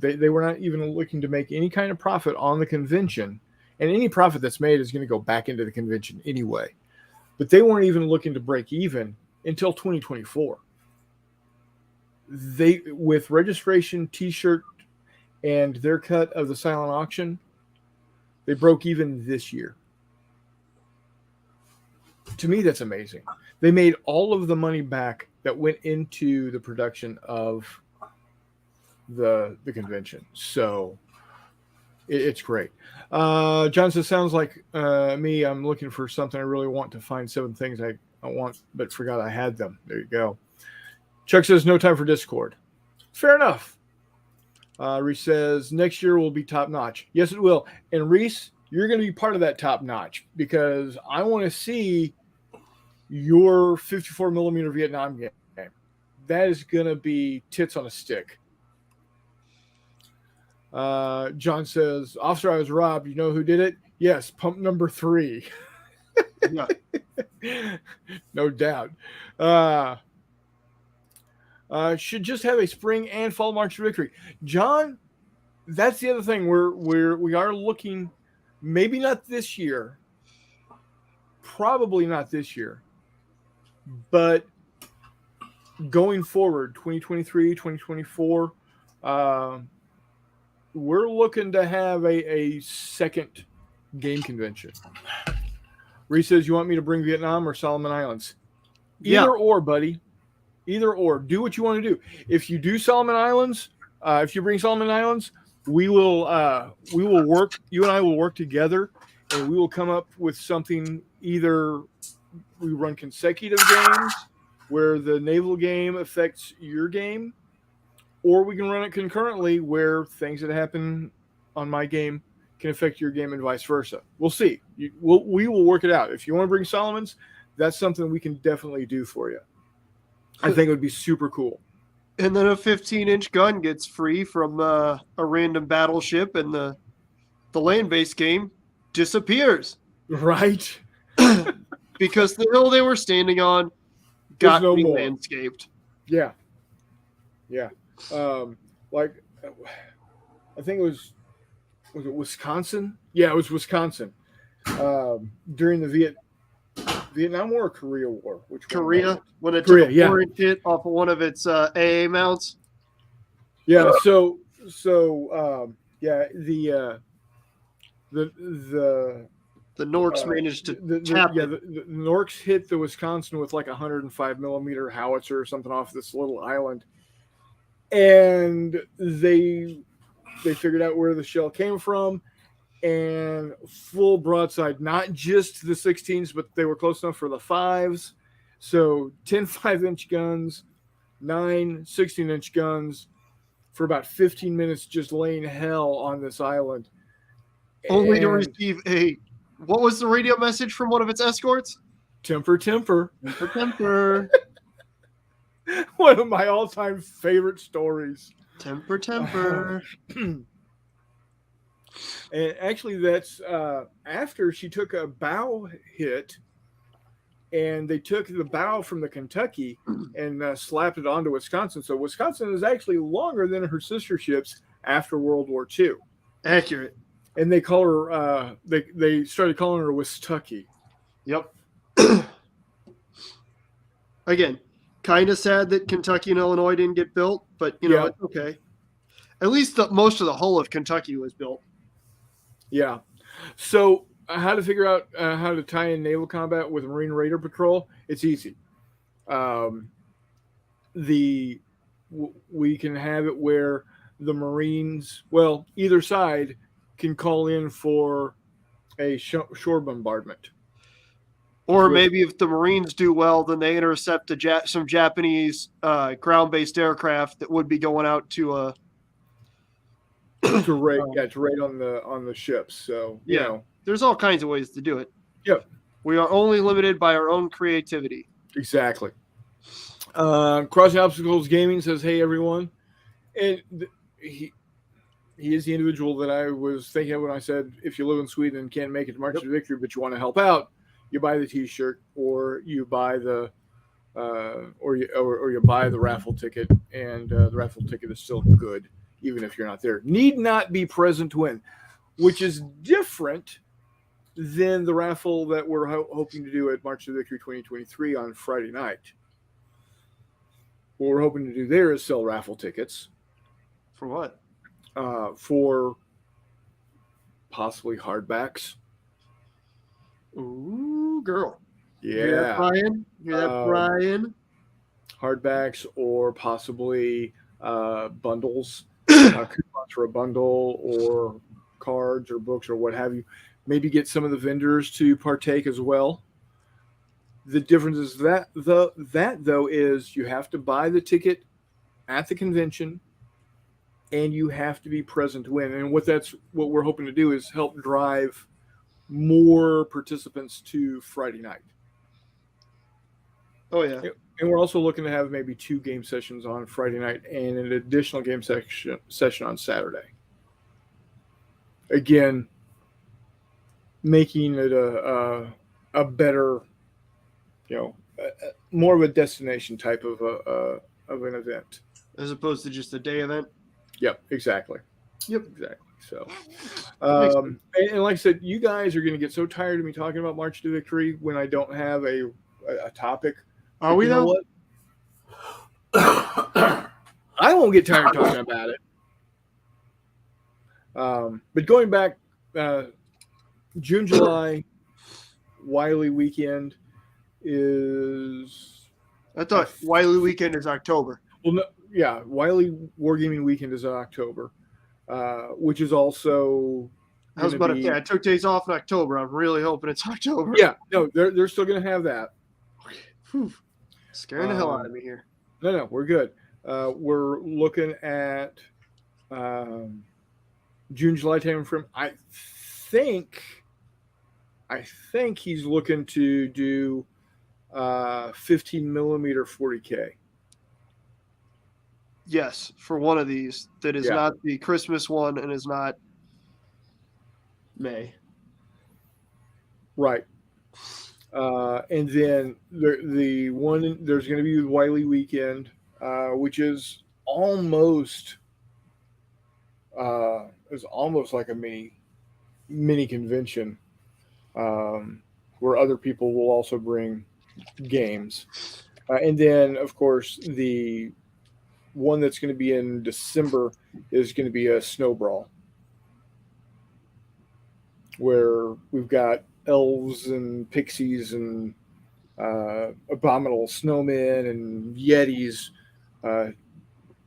They were not even looking to make any kind of profit on the convention, and any profit that's made is going to go back into the convention anyway. But they weren't even looking to break even until 2024. They, with registration, T-shirt, and their cut of the silent auction, they broke even this year. To me, that's amazing. They made all of the money back that went into the production of the convention. So it's great. John says, sounds like me. I'm looking for something I really want to find 7 things I want, but forgot I had them. There you go. Chuck says, no time for Discord. Fair enough. Reese says, next year will be top notch. Yes, it will. And Reese, you're going to be part of that top notch because I want to see your 54 millimeter Vietnam game. That is going to be tits on a stick. John says, officer, I was robbed. You know who did it? Yes, pump number 3. Yeah. No doubt. Should just have a spring and fall march to victory. John, that's the other thing. We are looking, maybe not this year, probably not this year, but going forward, 2023, 2024, we're looking to have a second game convention. Reese says, you want me to bring Vietnam or Solomon Islands? Either or, buddy. Either or. Do what you want to do. If you do Solomon Islands, if you bring Solomon Islands, we will work. You and I will work together, and we will come up with something. Either we run consecutive games where the naval game affects your game, or we can run it concurrently where things that happen on my game can affect your game and vice versa. We'll see. We will work it out. If you want to bring Solomon's, that's something we can definitely do for you. I think it would be super cool. And then a 15-inch gun gets free from a random battleship, and the land-based game disappears. Right. Because the hill they were standing on got landscaped. Yeah. Yeah. Like, I think was it Wisconsin? Yeah, it was Wisconsin. During the Vietnam War or Korea War? Which one? Korea, when it took a 4-inch hit off of one of its AA mounts. Yeah, so yeah, the Norks managed to tap it. The Norks hit the Wisconsin with like a 105 millimeter howitzer or something off this little island, and they figured out where the shell came from, and full broadside, not just the 16s, but they were close enough for the 5s. So 10 5-inch guns, 9 16-inch guns for about 15 minutes, just laying hell on this island. Only to receive what was the radio message from one of its escorts? Temper, temper. Temper, temper. One of my all-time favorite stories. Temper, temper. And actually, that's after she took a bow hit, and they took the bow from the Kentucky and slapped it onto Wisconsin. So Wisconsin is actually longer than her sister ships after World War II. Accurate. And they call her. They started calling her Wistucky. Yep. Again, kind of sad that Kentucky and Illinois didn't get built, but it's okay. At least most of the hull of Kentucky was built. Yeah. So how to figure out how to tie in naval combat with Marine Raider Patrol? It's easy. We can have it where the Marines, either side, can call in for a shore bombardment. Or maybe if the Marines do well, then they intercept some Japanese ground-based aircraft that would be going out to raid on the ships. So there's all kinds of ways to do it. Yep. We are only limited by our own creativity. Exactly. Crossing Obstacles Gaming says, "Hey everyone," and he is the individual that I was thinking of when I said, if you live in Sweden and can't make it to March to Victory, but you want to help out, you buy the T-shirt or you buy the or you buy the raffle ticket, and the raffle ticket is still good, even if you're not there. Need not be present to win, which is different than the raffle that we're hoping to do at March to Victory 2023 on Friday night. What we're hoping to do there is sell raffle tickets. For what? For possibly hardbacks. Ooh, girl. Yeah. Hear that, Brian? Hear that, Brian? Hardbacks or possibly bundles, coupons for a bundle, or cards or books or what have you. Maybe get some of the vendors to partake as well. The difference is that though is you have to buy the ticket at the convention, and you have to be present to win. And what we're hoping to do is help drive more participants to Friday night. Oh, yeah. And we're also looking to have maybe 2 game sessions on Friday night and an additional game session on Saturday. Again, making it a better, more of a destination type of an event. As opposed to just a day event? Yep, exactly. Yep. Exactly. So, and like I said, you guys are going to get so tired of me talking about March to Victory when I don't have a topic. Are we, though? What? I won't get tired of talking about it. But going back, June, July, Wiley weekend is... I thought Wiley weekend is October. Well, no, yeah, Wiley Wargaming weekend is in October, which is also... I was about to say, I took days off in October. I'm really hoping it's October. Yeah, no, they're still going to have that. Whew. Scaring the hell out of me here. No, we're good. We're looking at June, July time frame. I think he's looking to do 15 millimeter 40K. Yes, for one of these that is not the Christmas one and is not May. Right. And then the one there's going to be the Wiley weekend, which is almost like a mini convention, where other people will also bring games, and then of course the one that's going to be in December is going to be a snow brawl, where we've got elves and pixies and abominable snowmen and yetis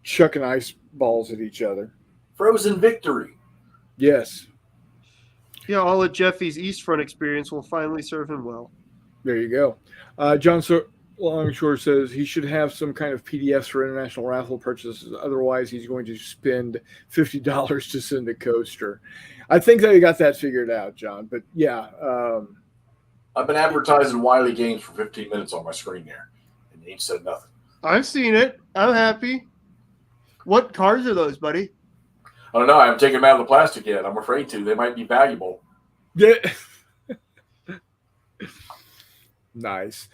chucking ice balls at each other. Frozen victory. Yes. Yeah, all of Jeffy's East Front experience will finally serve him well. There you go. John Longshore says he should have some kind of PDFs for international raffle purchases. Otherwise, he's going to spend $50 to send a coaster. I think that he got that figured out, John. But yeah. I've been advertising Wiley games for 15 minutes on my screen there, and he ain't said nothing. I've seen it. I'm happy. What cards are those, buddy? I don't know. I haven't taken them out of the plastic yet. I'm afraid to. They might be valuable. Yeah. Nice.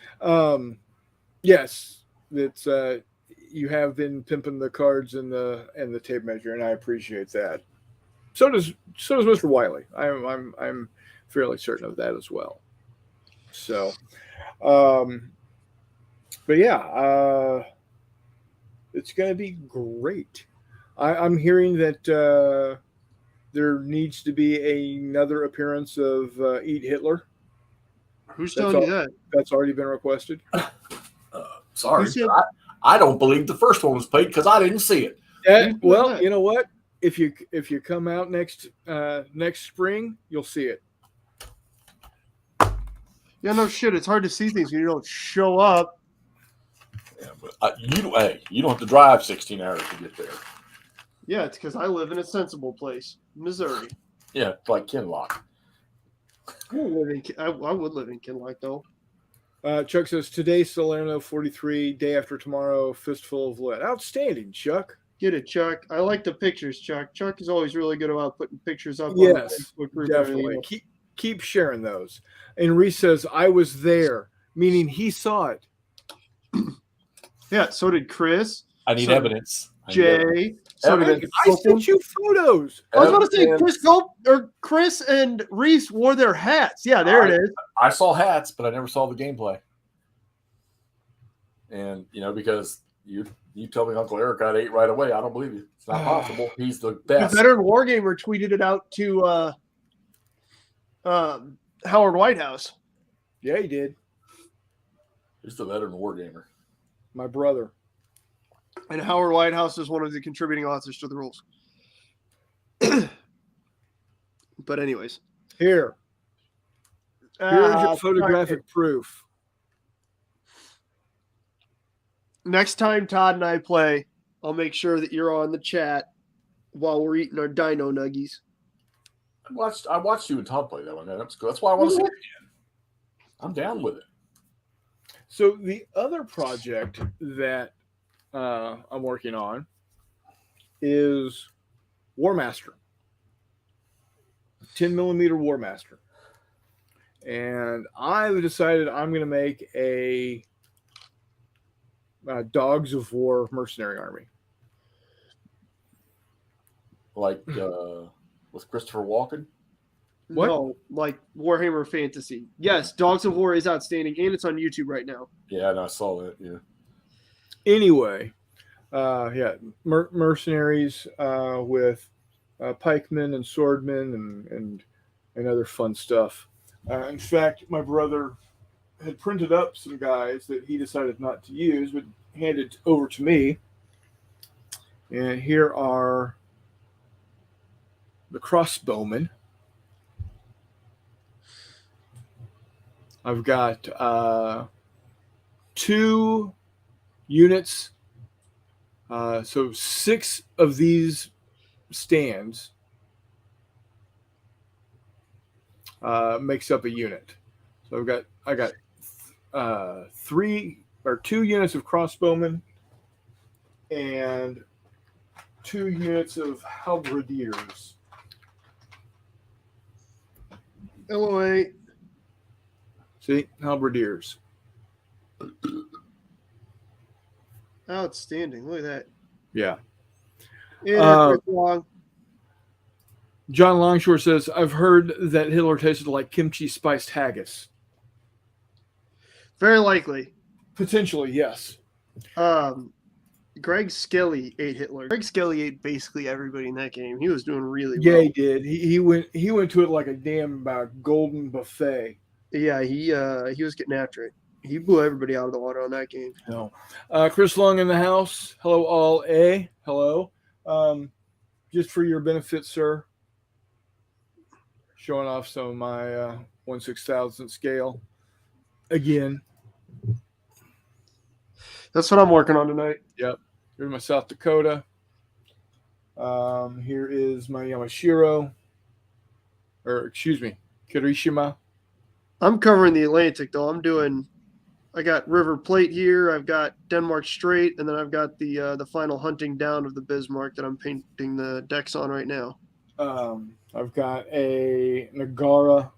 Yes, it's you have been pimping the cards and the tape measure, and I appreciate that. So does Mr. Wiley. I'm fairly certain of that as well. So, but yeah, it's going to be great. I'm hearing that there needs to be another appearance of Eat Hitler. Who's telling you that? That's already been requested. Sorry, I don't believe the first one was played because I didn't see it. Well, you know what? If you come out next spring, you'll see it. Yeah, no shit. It's hard to see things when you don't show up. Yeah, but you don't have to drive 16 hours to get there. Yeah, it's because I live in a sensible place, Missouri. Yeah, it's like Kinlock. I would live in Kinlock, though. Chuck says, today, Salerno 43, day after tomorrow, Fistful of Lead. Outstanding, Chuck. Get it, Chuck. I like the pictures, Chuck. Chuck is always really good about putting pictures up. Yes, on Facebook definitely. Keep sharing those. And Reese says, I was there, meaning he saw it. Yeah, so did Chris. I need So did evidence. I need evidence. Jay. So did Evidence. I sent you photos. I was about to say Evidence. Chris and Reese wore their hats. Yeah, there it is. I saw hats, but I never saw the gameplay. And because you tell me Uncle Eric got 8 right away, I don't believe you. It's not possible. He's the The best. veteran wargamer tweeted it out to Howard Whitehouse. Yeah, he did. He's the veteran wargamer. My brother. And Howard Whitehouse is one of the contributing authors to the rules. But anyways. Here's your photographic proof. Next time Todd and I play, I'll make sure that you're on the chat while we're eating our dino nuggies. I watched you and Todd play that one. Man. That's why I want to see it again. I'm down with it. So the other project that I'm working on is War Master. 10 millimeter War Master. And I've decided I'm going to make a Dogs of War mercenary army. Like with Christopher Walken. What? No, like Warhammer Fantasy. Yes, Dogs of War is outstanding, and it's on YouTube right now. Yeah, no, I saw that. Yeah. Anyway, mercenaries with pikemen and swordmen and other fun stuff. In fact, my brother had printed up some guys that he decided not to use, but handed over to me. And here are the crossbowmen. I've got 2 units. So 6 of these stands makes up a unit. So I got 2 units of crossbowmen and 2 units of halberdiers. LOA. See, halberdiers. Outstanding. Look at that. Yeah. Yeah, it's long. John Longshore says, I've heard that Hitler tasted like kimchi spiced haggis. Very likely. Potentially, yes. Greg Skelly ate Hitler. Greg Skelly ate basically everybody in that game. He was doing really Yeah, well. he did. He went to it like a damn golden buffet. Yeah, he was getting after it. He blew everybody out of the water on that game. No. Chris Long in the house. Hello, all A. Hello. Just for your benefit, sir. Showing off some of my 1/6000 scale. Again. That's what I'm working on tonight. Yep. Here's my South Dakota. Here is my Yamashiro. Or, excuse me, Kirishima. I'm covering the Atlantic, though. I got River Plate here. I've got Denmark Strait, and then I've got the final hunting down of the Bismarck that I'm painting the decks on right now. I've got a Nagara.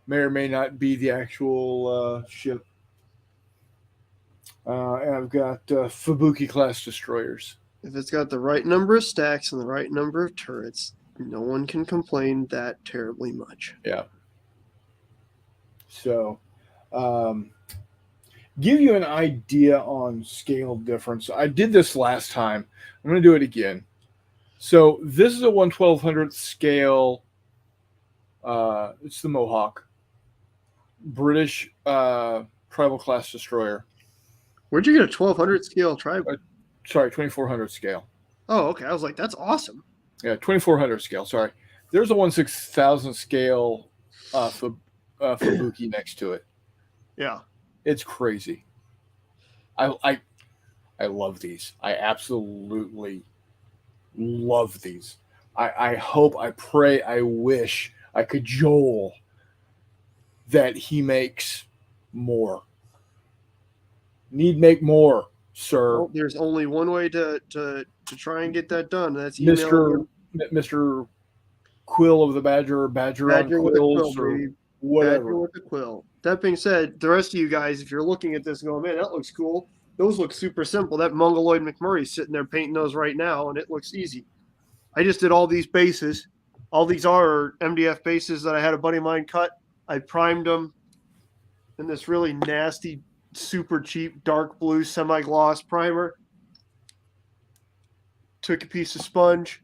May or may not be the actual ship. And I've got Fubuki class destroyers. If it's got the right number of stacks and the right number of turrets, no one can complain that terribly much. Yeah. So, give you an idea on scale difference. I did this last time. I'm going to do it again. So this is a 1/1200th scale. It's the Mohawk. British tribal class destroyer. Where'd you get a 1200 scale tribe? Sorry, 2400 scale. Oh, okay. I was like, that's awesome. Yeah, 2400 scale. Sorry. There's a 1/6000 scale Fubuki next to it. Yeah. It's crazy. I love these. I absolutely love these. I hope, I pray, I wish, I cajole that he makes more. Need make more, sir. Well, there's only one way to try and get that done. That's email Mr. quill of the badger or badger on Badger with a quill, quills or baby. Badger whatever. with a quill. That being said, the rest of you guys, if you're looking at this and going, man, that looks cool. Those look super simple. That Mongoloid McMurray's sitting there painting those right now, and it looks easy. I just did all these bases. All these are MDF bases that I had a buddy of mine cut. I primed them in this really nasty, super cheap dark blue semi-gloss primer. Took a piece of sponge,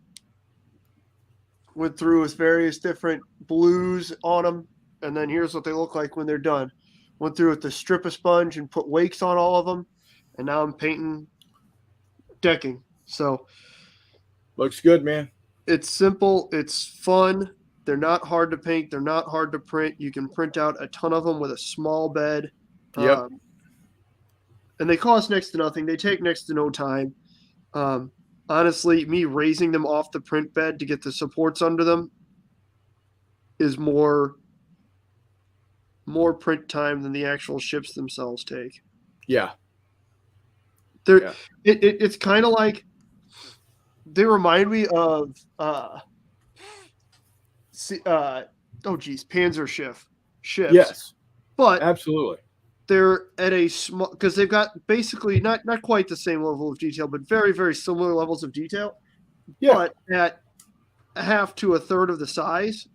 went through with various different blues on them, and then here's what they look like when they're done. Went through with the strip of sponge and put wakes on all of them, and now I'm painting decking. So Looks good, man. it's simple, it's fun. They're not hard to paint. They're not hard to print. You can print out a ton of them with a small bed. Yep. And they cost next to nothing. They take next to no time. Honestly, me raising them off the print bed to get the supports under them is more print time than the actual ships themselves take. Yeah. It's kind of like they remind me of Panzer ships. Yes. But Absolutely. they're at a small, because they've got basically not quite the same level of detail, but very, very similar levels of detail. Yeah. But at a half to a third of the size,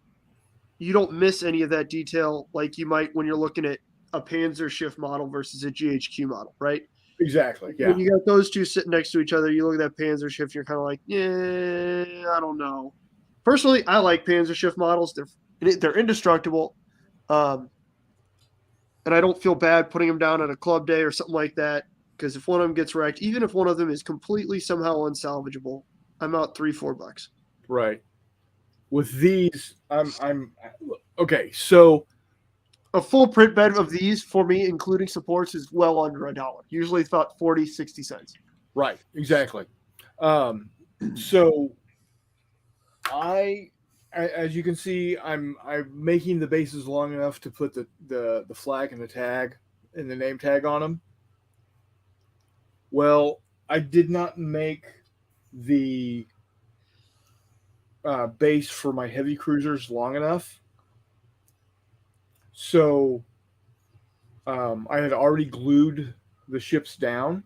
you don't miss any of that detail like you might when you're looking at a Panzer shift model versus a GHQ model, right? Exactly. Yeah. When you got those two sitting next to each other, you look at that Panzer shift, you're kind of like, yeah, I don't know. Personally, I like Panzer shift models. They're indestructible. And I don't feel bad putting them down at a club day or something like that, because if one of them gets wrecked, even if one of them is completely somehow unsalvageable, I'm out $3-4. Right. With these, I'm okay. So A full print bed of these for me, including supports, is well under $1. Usually it's about 40-60 cents. right, exactly. So as you can see, I'm making the bases long enough to put the flag and the tag and the name tag on them. Well, I did not make the base for my heavy cruisers long enough. So I had already glued the ships down,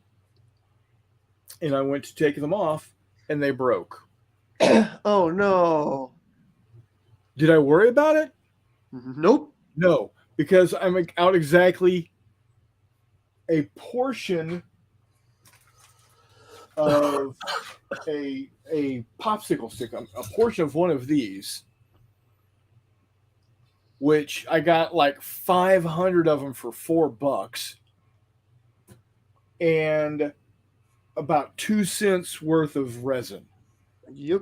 and I went to take them off, and they broke. Oh, no. Did I worry about it? Nope. No, because I'm out exactly a portion of a popsicle stick, a portion of one of these, which I got like 500 of them for $4 and about 2 cents worth of resin. Yep.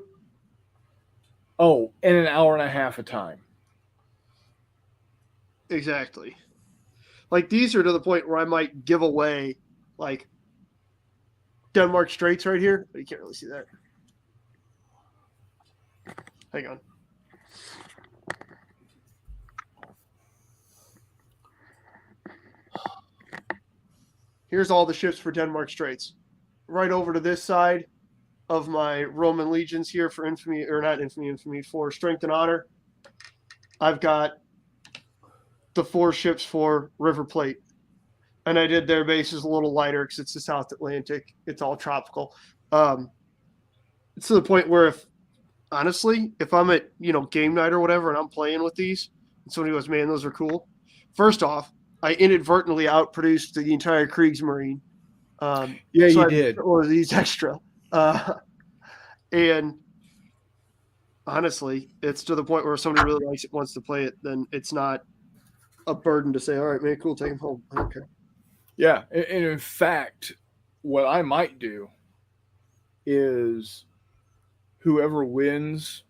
Oh, and an hour and a half of time. Exactly. Like, these are to the point where I might give away, like, Denmark Straits right here. But you can't really see that. Hang on. Here's all the ships for Denmark Straits. Right over to this side of my Roman legions here for infamy, or not infamy, for strength and honor. I've got the 4 ships for River Plate. And I did their bases a little lighter because it's the South Atlantic. It's all tropical. It's to the point where if I'm at, game night or whatever, and I'm playing with these, and somebody goes, man, those are cool. First off, I inadvertently outproduced the entire Kriegsmarine. Yeah, so you I did. Or these extra. And honestly, it's to the point where if somebody really likes it, wants to play it, then it's not a burden to say, all right, man, cool, take them home. Okay. Yeah, and in fact, what I might do is whoever wins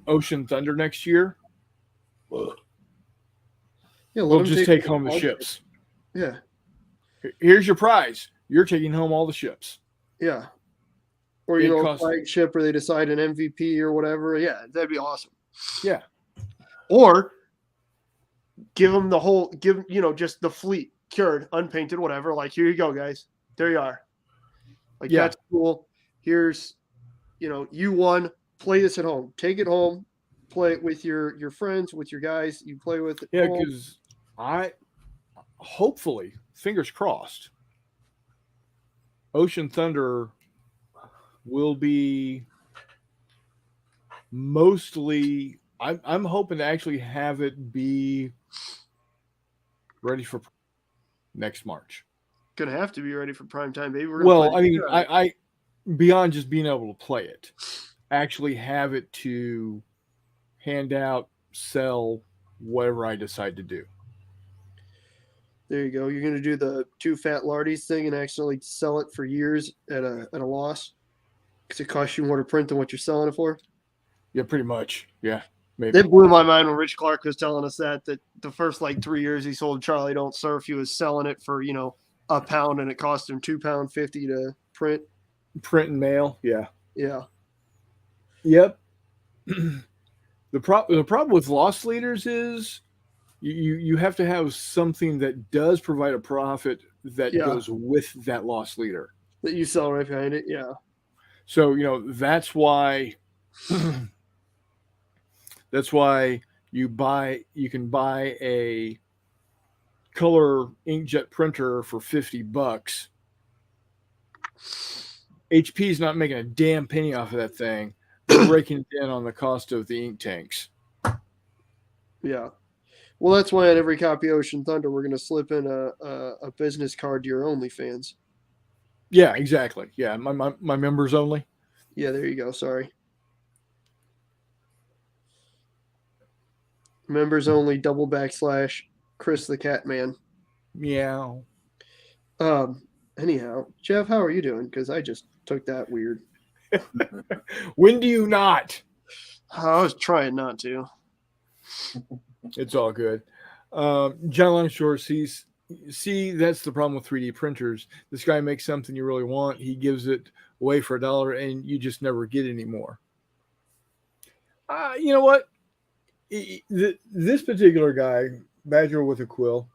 Ocean Thunder next year, Yeah, we'll just take home the ships. Yeah. Here's your prize. You're taking home all the ships. Yeah. Or, a flagship, or they decide an MVP or whatever. Yeah, that'd be awesome. Yeah. Or give them the whole, just the fleet, cured, unpainted, whatever. Like, here you go, guys. There you are. Like, That's cool. Here's, you won. Play this at home. Take it home. play it with your friends, with your guys you play with at Yeah, home. because hopefully, fingers crossed, Ocean Thunder will be mostly. I'm hoping to actually have it be ready for next March. Gonna have to be ready for prime time, baby. We're gonna Well, play I mean, the shit out of it. I beyond just being able to play it, actually have it to hand out, sell, whatever I decide to do. There you go. You're gonna do the two fat lardies thing and accidentally sell it for years at a loss because it costs you more to print than what you're selling it for. Yeah, pretty much. Yeah, maybe. It blew my mind when Rich Clark was telling us that the first like 3 years he sold Charlie Don't Surf, he was selling it for £1 and it cost him £2.50 to print. Print and mail. Yeah. Yeah, Yep. The problem with loss leaders is you have to have something that does provide a profit that Yeah. goes with that loss leader. that you sell right behind it. Yeah, So that's why you can buy a color inkjet printer for $50. HP's not making a damn penny off of that thing. They're raking it in on the cost of the ink tanks. yeah. Well, that's why on every copy of Ocean Thunder we're gonna slip in a business card to your OnlyFans. Yeah, exactly. Yeah, my members only. Yeah, there you go. Sorry. Members only / Chris the Catman. Meow. Anyhow, Jeff, how are you doing? Because I just took that weird. When do you not? I was trying not to. It's all good. John Longshore see, that's the problem with 3D printers. This guy makes something you really want. He gives it away for $1 and you just never get any more. You know what? This particular guy, Badger with a Quill,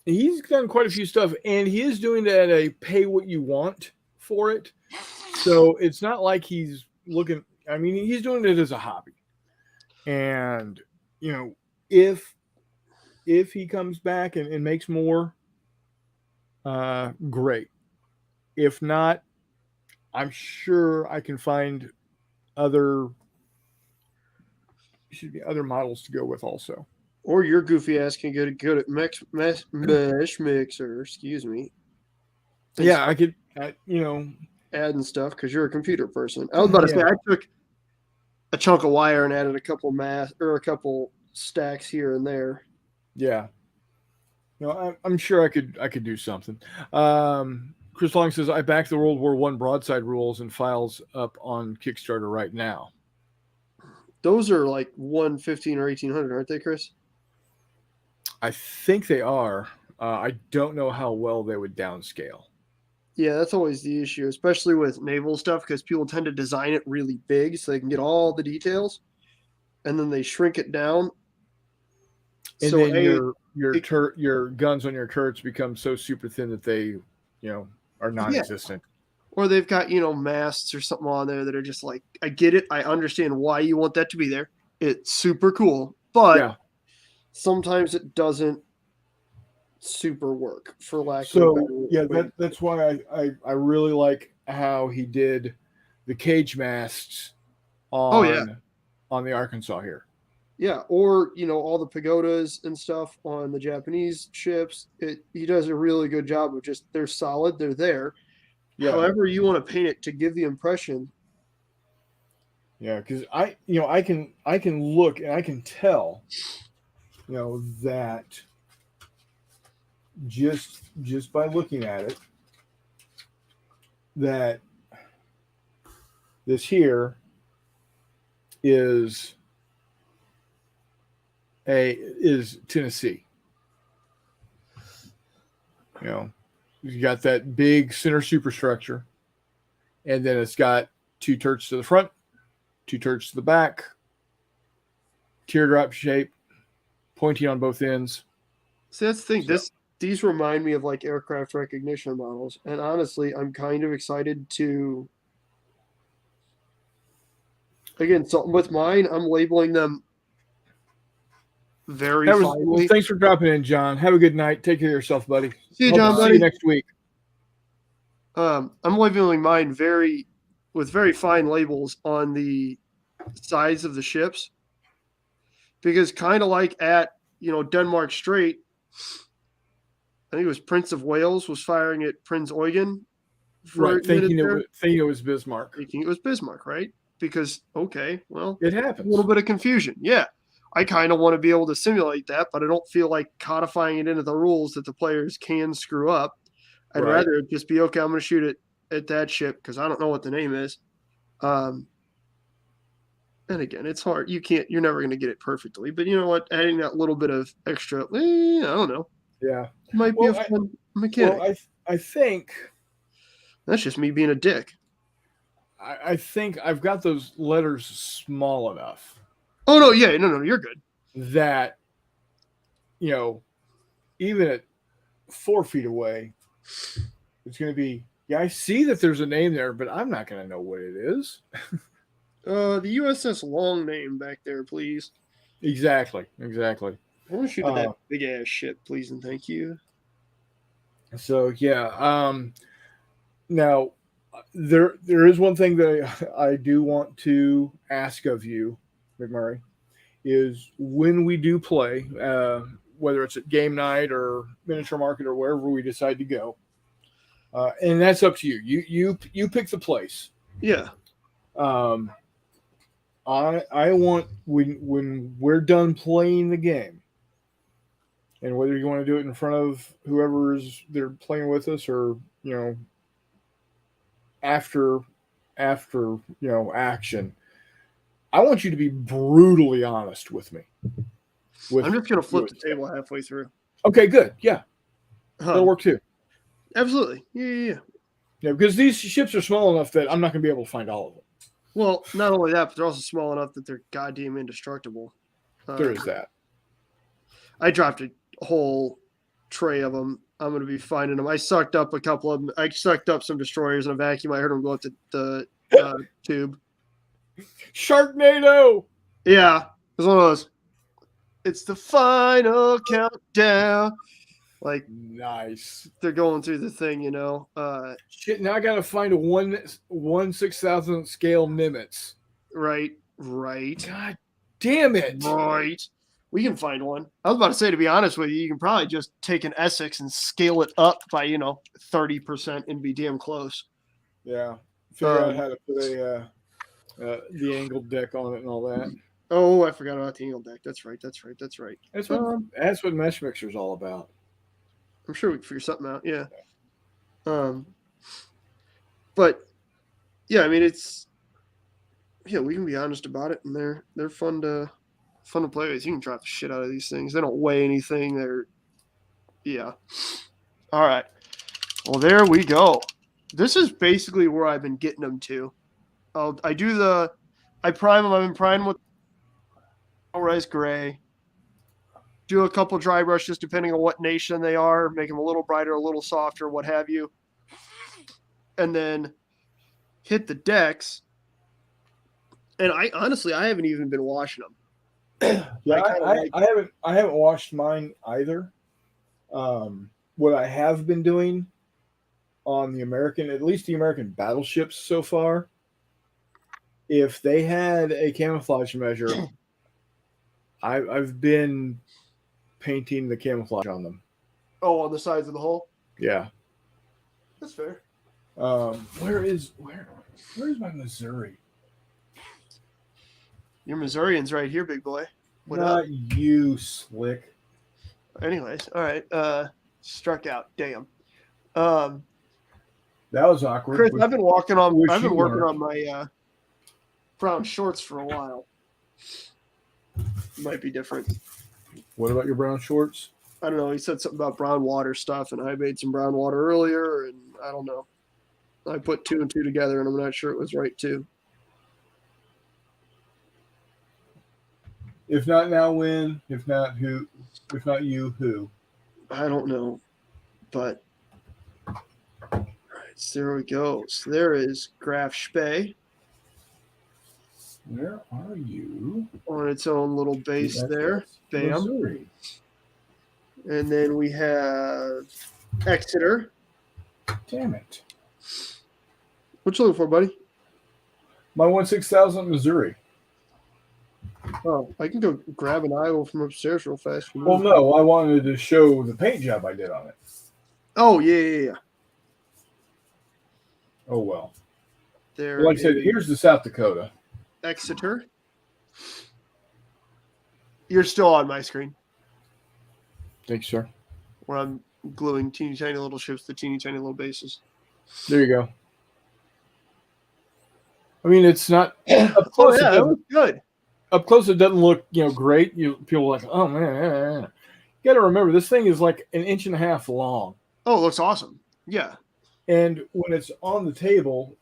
he's done quite a few stuff, and he is doing it at a pay what you want for it. So it's not like he's looking. I mean, he's doing it as a hobby, and if he comes back and makes more, great. If not, I'm sure I can find other models to go with also. Or your goofy ass can get good at mesh mixer. Excuse me. Yeah, I could. Adding stuff because you're a computer person. I was about to say I took a chunk of wire and added a couple a couple stacks here and there. Yeah. I'm sure I could do something. Chris Long says I back the World War I broadside rules and files up on Kickstarter right now. Those are like 115 or 1800, aren't they, Chris? I think they are. I don't know how well they would downscale. Yeah, that's always the issue, especially with naval stuff, because people tend to design it really big so they can get all the details, and then they shrink it down. And so then your guns on your turrets become so super thin that they, are non-existent. Yeah. Or they've got, masts or something on there that are just like, I get it. I understand why you want that to be there. It's super cool, but sometimes it doesn't super work for lack of a better way. That's why I really like how he did the cage masts on the Arkansas here. Yeah, or all the pagodas and stuff on the Japanese ships. He does a really good job of just they're solid, they're there. Yeah. However you want to paint it to give the impression. Yeah, because I can look and I can tell, that just by looking at it, that this here is Tennessee. You got that big center superstructure, and then it's got 2 turrets to the front, 2 turrets to the back, teardrop shape, pointy on both ends. See, that's the thing. These remind me of like aircraft recognition models, and honestly, I'm kind of excited to again, so with mine, I'm labeling them very finely. Thanks for dropping in, John. Have a good night. Take care of yourself, buddy. See you, Hope John, to see buddy. you next week. I'm labeling mine with very fine labels on the sides of the ships, because kind of like at Denmark Strait, I think it was Prince of Wales was firing at Prince Eugen for Right, thinking it was Bismarck. thinking it was Bismarck, right? Because okay, well, It a happens. little bit of confusion. Yeah, I kind of want to be able to simulate that, but I don't feel like codifying it into the rules that the players can screw up. I'd Right. rather it just be okay. I'm going to shoot it at that ship because I don't know what the name is. And again, it's hard. You're never going to get it perfectly. But you know what? Adding that little bit of extra, I don't know, Yeah. might be a fun mechanic. Well, I think That's just me being a dick. I think I've got those letters small enough Oh no, yeah, no, you're good. that even at 4 feet away, it's going to be. Yeah, I see that there's a name there, but I'm not going to know what it is. The USS Long name back there, please. Exactly. I want to shoot at that big ass ship, please and thank you. So yeah. Now there is one thing that I do want to ask of you, McMurray, is when we do play, whether it's at game night or miniature market or wherever we decide to go, and that's up to you. You pick the place. Yeah. I want when we're done playing the game, and whether you want to do it in front of whoever is they're playing with us, or after action, I want you to be brutally honest with me. I'm just gonna flip the table halfway through. Okay, good. Yeah, that'll work too. Absolutely. Yeah. Yeah, because these ships are small enough that I'm not going to be able to find all of them. Well, not only that, but they're also small enough that they're goddamn indestructible. There is that. I dropped a whole tray of them. I'm going to be finding them. I sucked up a couple of them. I sucked up some destroyers in a vacuum. I heard them go up the tube. Sharknado! Yeah, it was one of those. It's the final countdown. Like, nice. They're going through the thing, Shit, now I got to find a 1/6000th scale Nimitz. Right. God damn it. Right. We can find one. I was about to say, to be honest with you can probably just take an Essex and scale it up by, 30% and be damn close. Yeah. Figure out how to put the angled deck on it and all that. Oh, I forgot about the angled deck. That's right. That's what Mesh Mixer's all about. I'm sure we can figure something out. Yeah. But yeah, I mean, we can be honest about it, and they're fun to play with. You can drop the shit out of these things. They don't weigh anything. Yeah. All right. Well, there we go. This is basically where I've been getting them to. I prime them. I've been priming with Rise Gray. Do a couple dry brushes depending on what nation they are, make them a little brighter, a little softer, what have you. And then hit the decks. And I haven't even been washing them. Yeah, I haven't washed mine either. What I have been doing on at least the American battleships so far, if they had a camouflage measure, I've been painting the camouflage on them. Oh, on the sides of the hull? Yeah. That's fair. Where is my Missouri? Your Missourian's right here, big boy. What Not up? you, slick. Anyways, all right. Struck out. Damn. That was awkward. Chris, I've been working on my brown shorts for a while. Might be different. What about your brown shorts? I don't know. He said something about brown water stuff, and I made some brown water earlier, and I don't know. I put 2 and 2 together, and I'm not sure it was right too. If not now, when? If not who? If not you, who? I don't know, but all right, so there we go. So there is Graf Spee. Where are you? on its own little base there. Bam. Missouri. And then we have Exeter. Damn it. What you looking for, buddy? My 16,000 Missouri. Oh, I can go grab an Iowa from upstairs real fast. Well, no, I wanted to show the paint job I did on it. Oh, yeah. Oh, well. There Like I said, is here's the South Dakota. Exeter. You're still on my screen Thanks, sir. where I'm gluing teeny tiny little ships to teeny tiny little bases. There you go. I mean, it's not up Oh, close. yeah, that was good. Up close, it doesn't look great. People are like, oh man. You got to remember, this thing is like 1.5 inches long, Oh, it looks awesome. Yeah. and when it's on the table,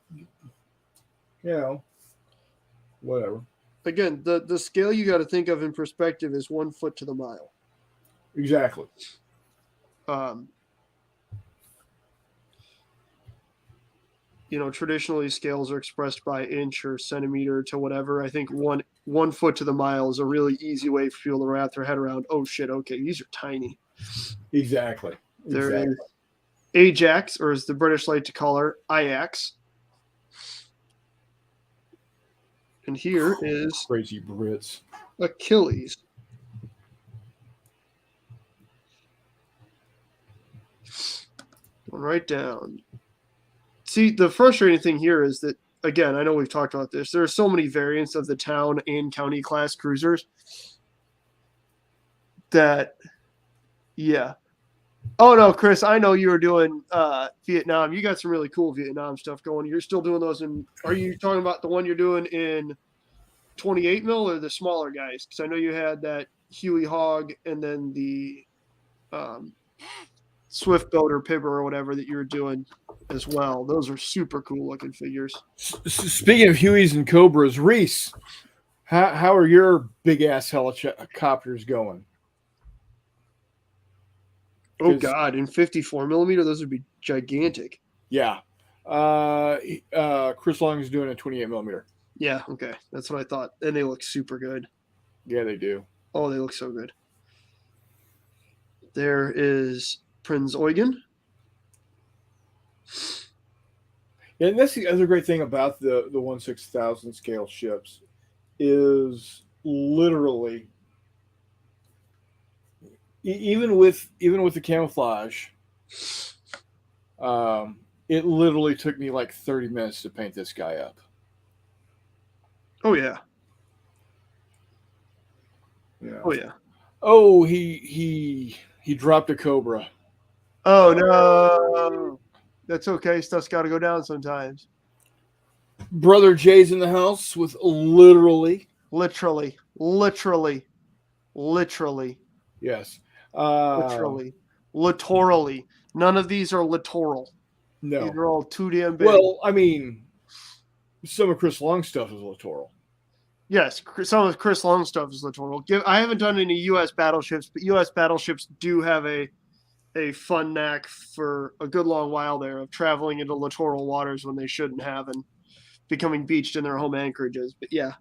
whatever. Again, the scale you got to think of in perspective is 1 foot to the mile. Exactly. Traditionally scales are expressed by inch or centimeter to whatever. I think one foot to the mile is a really easy way for people to wrap their head around. Oh shit! Okay, these are tiny. Exactly. There is Ajax, or as the British like to call her, Ajax. And here is Crazy Brits. Achilles. Going right down. See, the frustrating thing here is that, again, I know we've talked about this. There are so many variants of the town and county class cruisers that, yeah. Oh, no, Chris, I know you were doing Vietnam. You got some really cool Vietnam stuff going. You're still doing those are you talking about the one you're doing in 28 mil or the smaller guys? Because I know you had that Huey Hog and then the Swift Boat or Pibber or whatever that you were doing as well. Those are super cool looking figures. Speaking of Hueys and Cobras, Reese, how are your big ass helicopters going? Oh God, in 54 millimeter, those would be gigantic. Yeah. Chris Long is doing a 28 millimeter. Yeah, okay. That's what I thought. And they look super good. Yeah, they do. Oh, they look so good. There is Prinz Eugen. Yeah, and that's the other great thing about the 1/6000 scale ships is literally even with the camouflage, it literally took me like 30 minutes to paint this guy up. Oh yeah. Yeah. Oh yeah. Oh, he dropped a Cobra. Oh no. That's okay. Stuff's got to go down sometimes. Brother Jay's in the house with literally. Yes. Littorally. None of these are littoral. No. These are all too damn big. Well, I mean, some of Chris Long's stuff is littoral. Yes, some of Chris Long's stuff is littoral. I haven't done any U.S. battleships, but U.S. battleships do have a fun knack for a good long while there of traveling into littoral waters when they shouldn't have and becoming beached in their home anchorages. But yeah.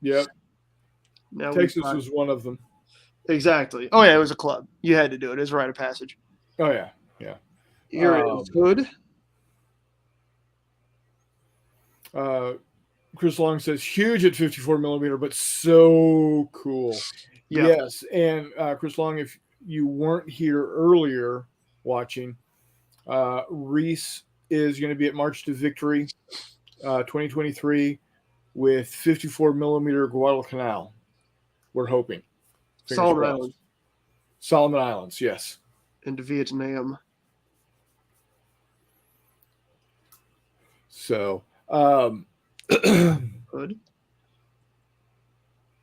Yep. Now Texas was one of them. Exactly. Oh yeah, it was a club. You had to do it. It was a rite of passage. Oh yeah, yeah. Here is Hood. Chris Long says huge at 54 millimeter, but so cool. Yeah. Yes, and Chris Long, if you weren't here earlier watching, Reese is going to be at March to Victory 2023 with 54 millimeter Guadalcanal. We're hoping. Solomon Islands. Solomon Islands, yes. Into Vietnam. So, Hood.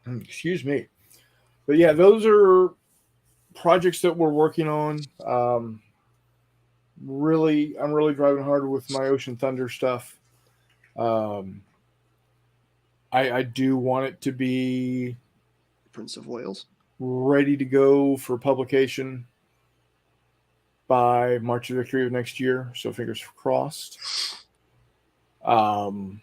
Excuse me. But yeah, those are projects that we're working on. I'm really driving hard with my Ocean Thunder stuff. I do want it to be Prince of Wales. Ready to go for publication by March of Victory of next year. So fingers crossed. Hey,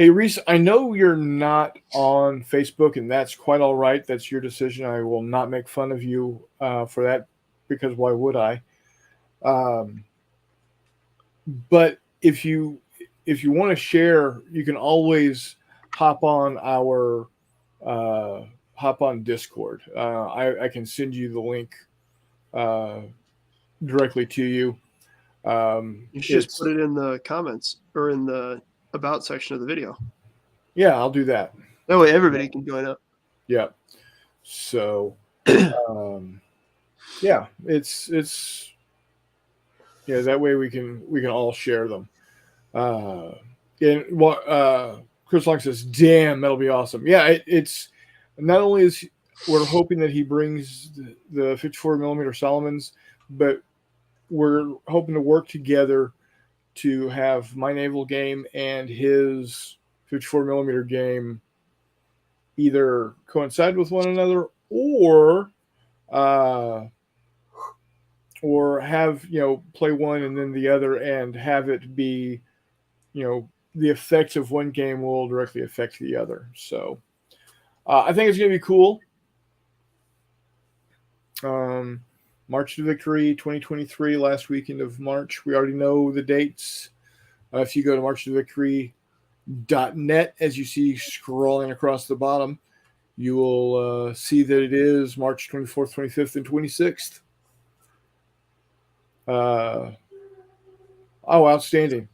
Hey, Reese, I know you're not on Facebook, and that's quite all right. That's your decision. I will not make fun of you for that, because why would I? Um, but if you want to share, you can always hop on our hop on Discord. I can send you the link uh, directly to you. You should just put it in the comments or in the about section of the video. Yeah, I'll do that. That way everybody can join up. Yeah. So, yeah, it's yeah. That way we can all share them. And what Chris Long says, "Damn, that'll be awesome." Yeah, it's not only is we're hoping that he brings the 54 millimeter Solomons, but we're hoping to work together to have my naval game and his 54 millimeter game either coincide with one another or have, play one and then the other, and have it be, the effects of one game will directly affect the other. So I think it's going to be cool. March to Victory 2023, last weekend of March. We already know the dates. If you go to marchtothe.net, as you see scrolling across the bottom, you will see that it is March 24th, 25th, and 26th. Outstanding.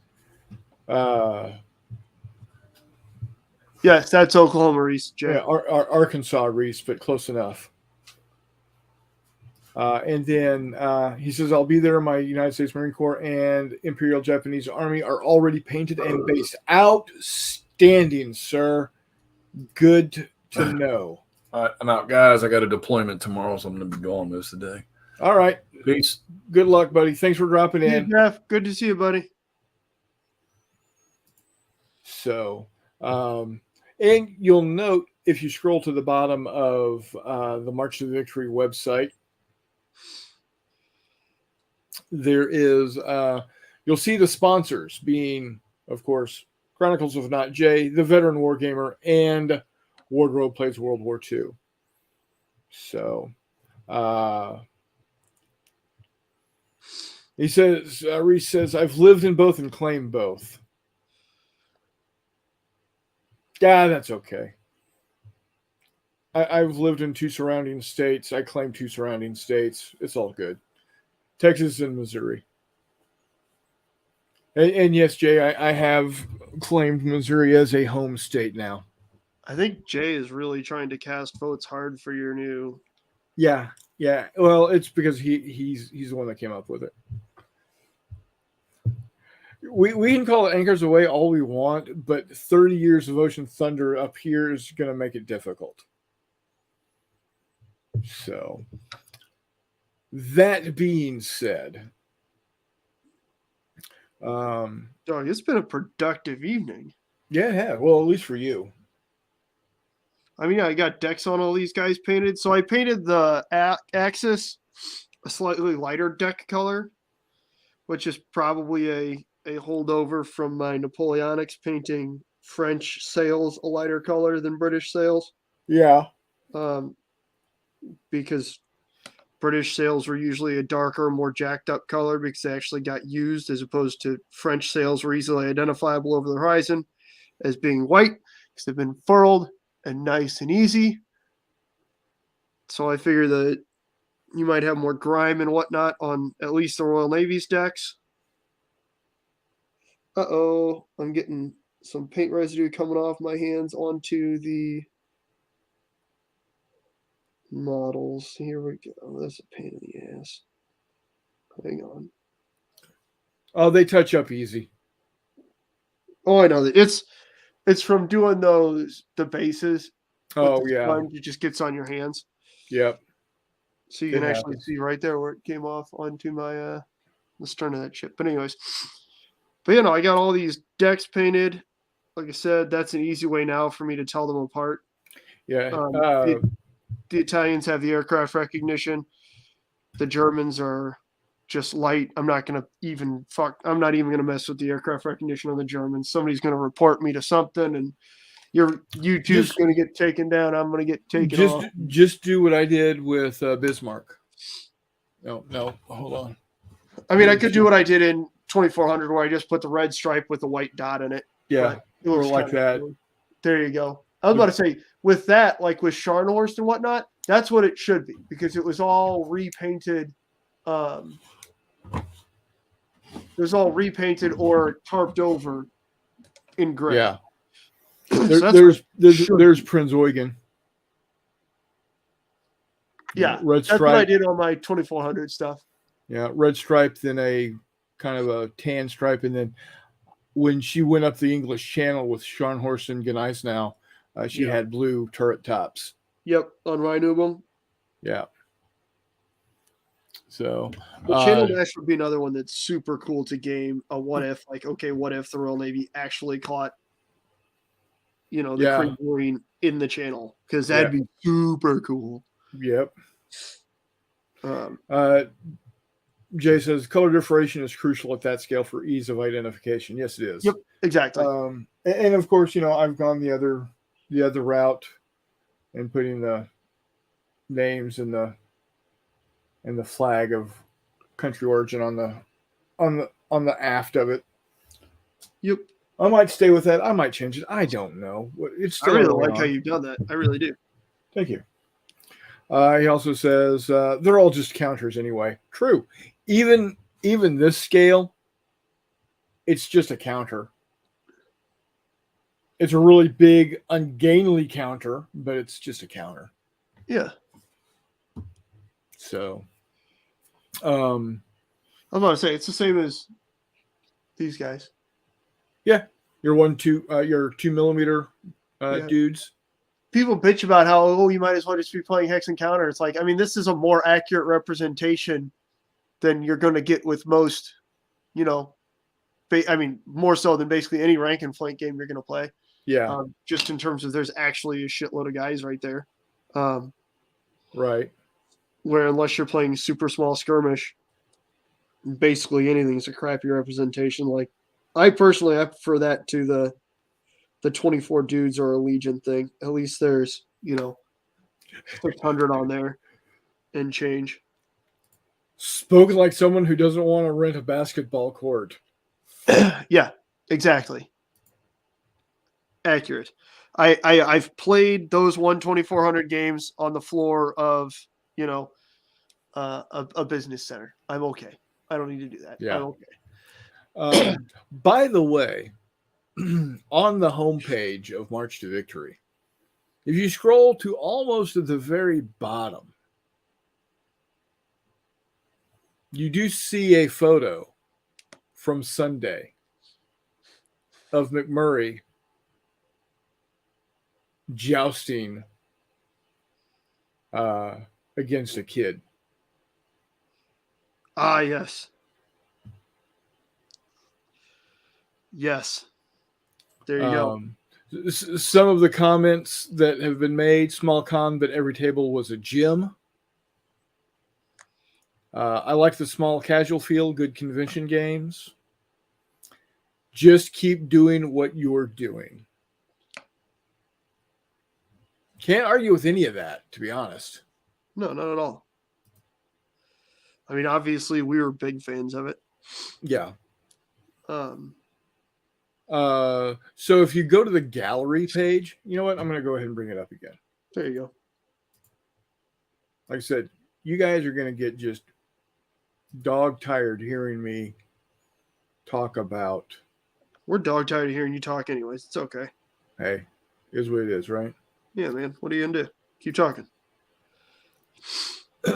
Yes, that's Oklahoma, Reese. Jay. Yeah, Arkansas, Reese, but close enough. And then he says, I'll be there. My United States Marine Corps and Imperial Japanese Army are already painted and based. Outstanding, sir. Good to know. All right, I'm out, guys. I got a deployment tomorrow, so I'm going to be gone most of the day. All right. Peace. Good luck, buddy. Thanks for dropping in. Hey, Jeff. Good to see you, buddy. So, and you'll note if you scroll to the bottom of the March to Victory website, there is, you'll see the sponsors being, of course, Chronicles of Not Jay, the Veteran Wargamer, and Wardrobe Plays World War II. So, he says, Reese says, I've lived in both and claimed both. Yeah, that's okay. I've lived in 2 surrounding states. I claim 2 surrounding states. It's all good. Texas and Missouri. And yes, Jay, I have claimed Missouri as a home state now. I think Jay is really trying to cast votes hard for your new. Yeah. Well, it's because he's the one that came up with it. We can call it Anchors Away all we want, but 30 years of Ocean Thunder up here is going to make it difficult. So, that being said, Dog, it's been a productive evening. Yeah, it has. Well, at least for you. I mean, I got decks on all these guys painted. So I painted the Axis a slightly lighter deck color, which is probably a holdover from my Napoleonics painting French sails a lighter color than British sails. Yeah. Because British sails were usually a darker, more jacked up color because they actually got used, as opposed to French sails were easily identifiable over the horizon as being white because they've been furled and nice and easy. So I figure that you might have more grime and whatnot on at least the Royal Navy's decks. Uh-oh, I'm getting some paint residue coming off my hands onto the models. Here we go. That's a pain in the ass. Hang on. Oh, they touch up easy. Oh, I know that it's from doing the bases. Oh yeah. Sponge, it just gets on your hands. Yep. So you can actually see right there where it came off onto my the stern of that ship. But anyways, I got all these decks painted. Like I said, that's an easy way now for me to tell them apart. Yeah. The Italians have the aircraft recognition. The Germans are just light. I'm not even going to mess with the aircraft recognition on the Germans. Somebody's going to report me to something, and your YouTube's going to get taken down. I'm going to get taken off. Just do what I did with Bismarck. No, hold on. I mean, I could do what I did in 2400, where I just put the red stripe with the white dot in it. Yeah, or like that. Cool. There you go. I was about to say, with that, like with Scharnhorst and whatnot, that's what it should be, because it was all repainted. It was all repainted or tarped over in gray. Yeah. So there's Prinz Eugen. Yeah, red stripe. That's what I did on my 2400 stuff. Yeah, red stripe, then a kind of a tan stripe, and then when she went up the English Channel with Scharnhorst and Gneisenau, she had blue turret tops. Yep, on Rheinübung. Yeah. So Channel Dash would be another one that's super cool to game. A what if, like, okay, what if the Royal Navy actually caught, the Kriegsmarine in the channel? Because that'd be super cool. Yep. Jay says color differentiation is crucial at that scale for ease of identification. Yes, it is. Yep, exactly. And of course, I've gone the other route and putting the names and the flag of country origin on the aft of it. Yep. I might stay with that. I might change it. I don't know. It's still I really like how you've done that. I really do. Thank you. He also says they're all just counters anyway. True. Even this scale, it's just a counter. It's a really big, ungainly counter, but it's just a counter. Yeah. So, I was about to say it's the same as these guys. Yeah, your 2 millimeter dudes. People bitch about how you might as well just be playing hex and counter. It's like, I mean, this is a more accurate representation than you're going to get with most, more so than basically any rank and flank game you're going to play. Yeah. Just in terms of there's actually a shitload of guys right there. Right. Where unless you're playing super small skirmish, basically anything's a crappy representation. Like I prefer that to the 24 dudes or a Legion thing. At least there's, 600 on there and change. Spoken like someone who doesn't want to rent a basketball court. Yeah, exactly. Accurate. I've played those 2400 games on the floor of, a business center. I'm okay. I don't need to do that. Yeah. I'm okay. By the way, on the homepage of March to Victory, if you scroll to almost at the very bottom, you do see a photo from Sunday of McMurray jousting against a kid. Ah, yes. Yes. There you go. Some of the comments that have been made, small con, but every table was a gym. I like the small casual feel, good convention games. Just keep doing what you're doing. Can't argue with any of that, to be honest. No, not at all. I mean, obviously, we were big fans of it. Yeah. So if you go to the gallery page, you know what? I'm going to go ahead and bring it up again. There you go. Like I said, you guys are going to get just dog tired hearing me talk about. We're dog tired of hearing you talk anyways. It's okay. Hey, is what it is, right? Yeah, man. What are you going to do? Keep talking.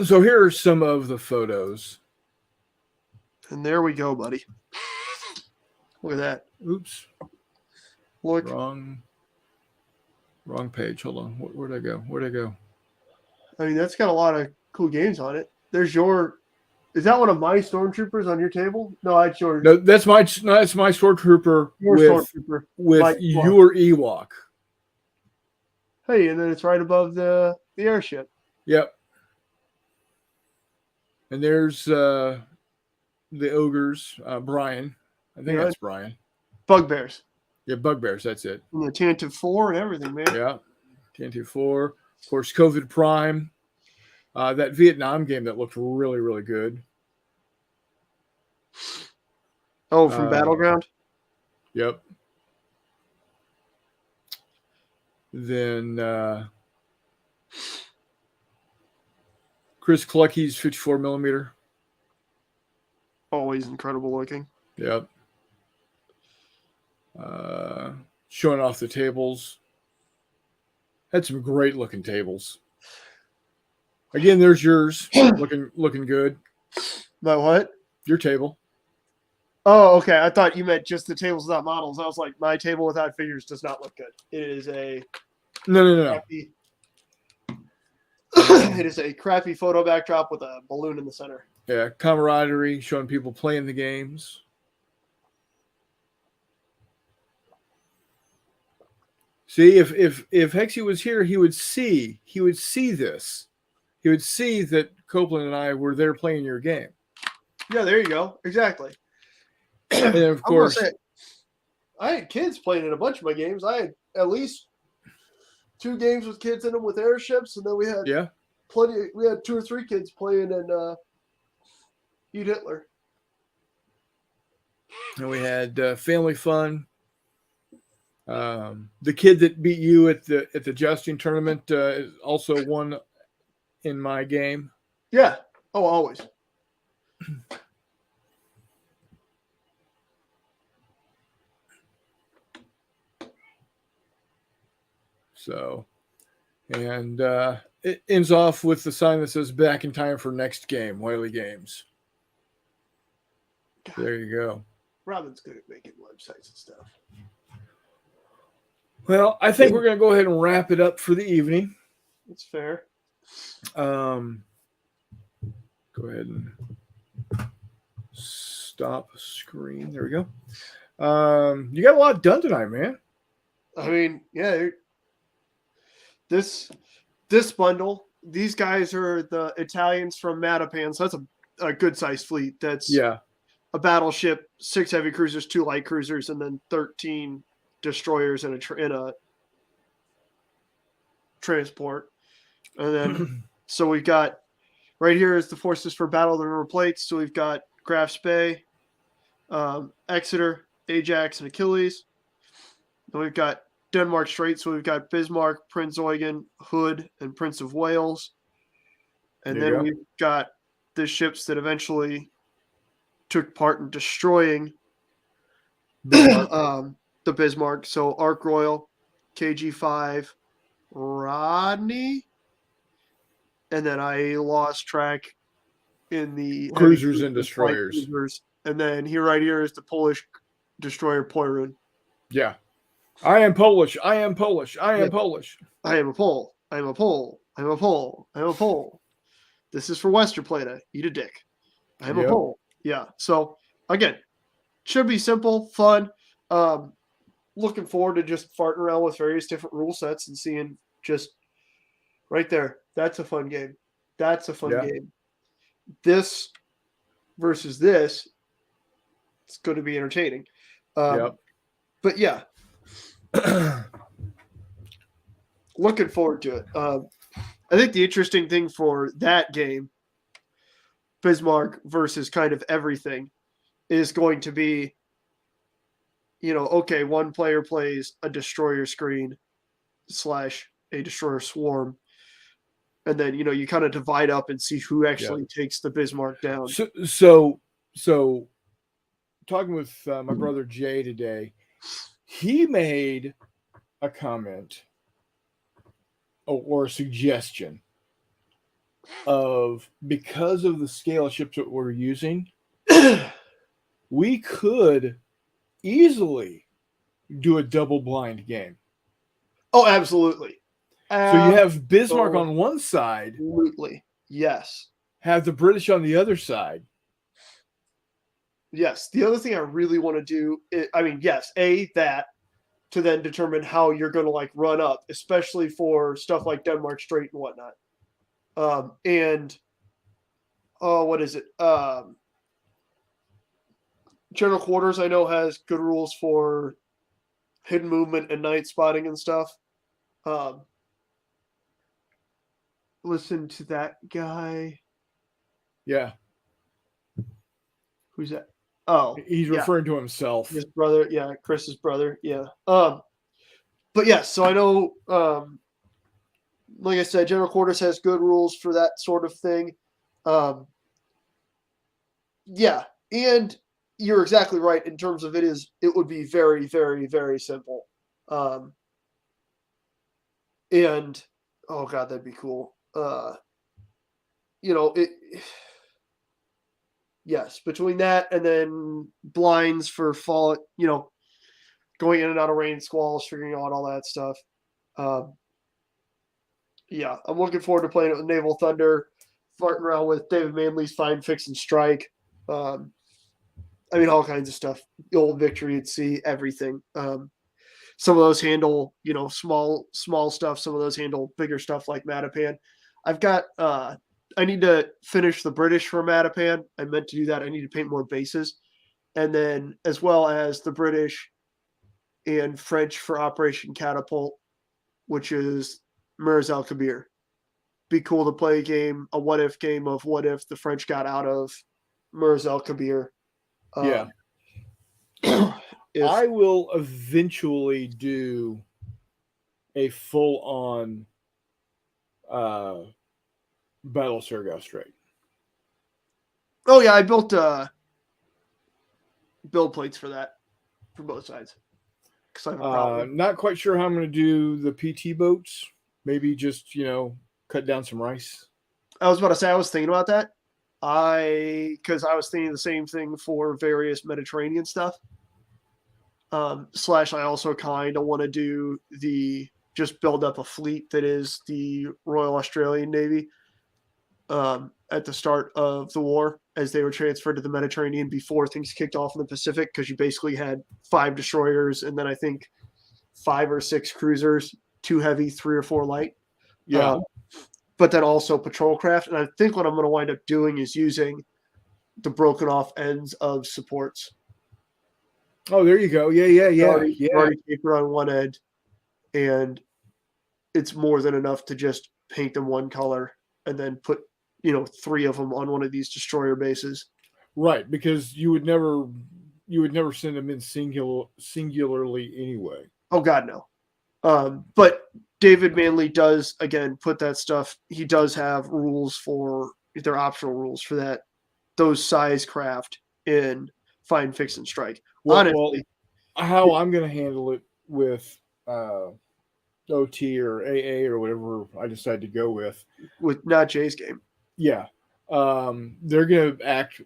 So here are some of the photos. And there we go, buddy. Look at that. Oops. Look. Wrong page. Hold on. Where'd I go? I mean, that's got a lot of cool games on it. There's your. Is that one of my stormtroopers on your table? No, that's yours. No, that's my stormtrooper with your Ewok. Hey, and then it's right above the airship. Yep. And there's the ogres, Brian. I think Yeah. that's Brian. Bugbears. Yeah, bugbears. That's it. And the Tantive 4 and everything, man. Yeah, TNT4. Of course, COVID Prime. That Vietnam game that looked really, really good. Oh, from Battleground? Yep. Then Chris Clucky's 54 millimeter. Always incredible looking. Yep. Showing off the tables. Had some great looking tables. Again, there's yours. looking good. My what? Your table. Oh, okay. I thought you meant just the tables without models. I was like, my table without figures does not look good. It is a No. crappy. It is a crappy photo backdrop with a balloon in the center. Yeah, camaraderie, showing people playing the games. See, if Hexy was here, he would see this. He would see that Copeland and I were there playing your game. Yeah, there you go. Exactly. And of I'm gonna course, say, I had kids playing in a bunch of my games. I had at least 2 games with kids in them with airships, and then we had yeah, plenty. We had 2 or 3 kids playing in Eat Hitler. and we had family fun. The kid that beat you at the jousting tournament also won in my game. Yeah. Oh, always. So, and it ends off with the sign that says "Back in time for next game, Wiley Games." There you go. Robin's good at making websites and stuff. Well, I think we're going to go ahead and wrap it up for the evening. That's fair. Go ahead and stop screen. There we go. You got a lot done tonight, man. I mean, yeah. This bundle, these guys are the Italians from Matapan, so that's a good sized fleet. That's Yeah. a battleship, 6 heavy cruisers, 2 light cruisers, and then 13 destroyers in a transport. And then so we've got right here is the forces for Battle of the River Plates. So we've got Graf's Bay, Exeter, Ajax, and Achilles. Then we've got Denmark Strait. So we've got Bismarck, Prince Eugen, Hood, and Prince of Wales. And There you then go. we've got the ships that eventually took part in destroying the Bismarck. So Ark Royal, KG5, Rodney, and then I lost track in the Cruisers heavy and destroyers. cruisers. And then right here is the Polish destroyer Poirun. Yeah. I am Polish. I am Polish. I am Yeah. Polish. I am a Pole. I am a Pole. I am a Pole. I am a Pole. This is for Westerplatte. Eat a dick. I am a Yep. Pole. Yeah. So again, should be simple, fun. Looking forward to just farting around with various different rule sets and seeing just right there. That's a fun game. That's a fun Yeah. game. This versus this, it's going to be entertaining. Yep. But yeah, looking forward to it. I think the interesting thing for that game, Bismarck versus kind of everything, is going to be, okay, one player plays a destroyer screen / a destroyer swarm. And then, you kind of divide up and see who actually takes the Bismarck down. So talking with my brother Jay today, he made a comment or a suggestion of, because of the scale of ships that we're using, we could easily do a double blind game. Oh, absolutely. So you have Bismarck on one side, Absolutely. Yes. have the British on the other side. Yes. The other thing I really want to do is, that to then determine how you're going to run up, especially for stuff like Denmark Strait and whatnot. What is it? General Quarters, I know, has good rules for hidden movement and night spotting and stuff. Listen to that guy. Yeah. Who's that? Oh, He's yeah. referring to himself. His brother. Yeah, Chris's brother. Yeah. But yeah, so I know, like I said, General Quarters has good rules for that sort of thing. Yeah, and you're exactly right in terms of it would be very, very, very simple. And oh god, that'd be cool. Yes, between that and then blinds for fall, going in and out of rain squalls, figuring out all that stuff. Yeah, I'm looking forward to playing it with Naval Thunder, farting around with David Manley's Find, Fix, and Strike. All kinds of stuff. The old Victory at Sea, everything. Some of those handle, small stuff. Some of those handle bigger stuff like Mattapan. I've got. I need to finish the British for Mattapan. I meant to do that. I need to paint more bases, and then as well as the British and French for Operation Catapult, which is Mers El Kabir. Be cool to play a what if game of what if the French got out of Mers El Kabir. Yeah. I will eventually do a full-on Battle of Surigao Strait. Oh yeah, I built build plates for that for both sides. Because I have a problem. Not quite sure how I'm going to do the PT boats. Maybe just cut down some rice. I was about to say I was thinking about that. Because I was thinking the same thing for various Mediterranean stuff. / I also kind of want to do just build up a fleet that is the Royal Australian Navy at the start of the war as they were transferred to the Mediterranean before things kicked off in the Pacific, because you basically had 5 destroyers and then I think 5 or 6 cruisers, 2 heavy, 3 or 4 light. Yeah. But then also patrol craft. And I think what I'm going to wind up doing is using the broken off ends of supports. Oh, there you go. Yeah. Already tapered on one end, and it's more than enough to just paint them one color and then put 3 of them on one of these destroyer bases. Right, because you would never send them in singularly anyway. Oh God, no. But David Manley does again put that stuff. He does have rules they're optional rules for those size craft in Find, Fix, and Strike. Honestly, how I'm going to handle it with OT or AA or whatever I decide to go with not Jay's game. Yeah, they're going to act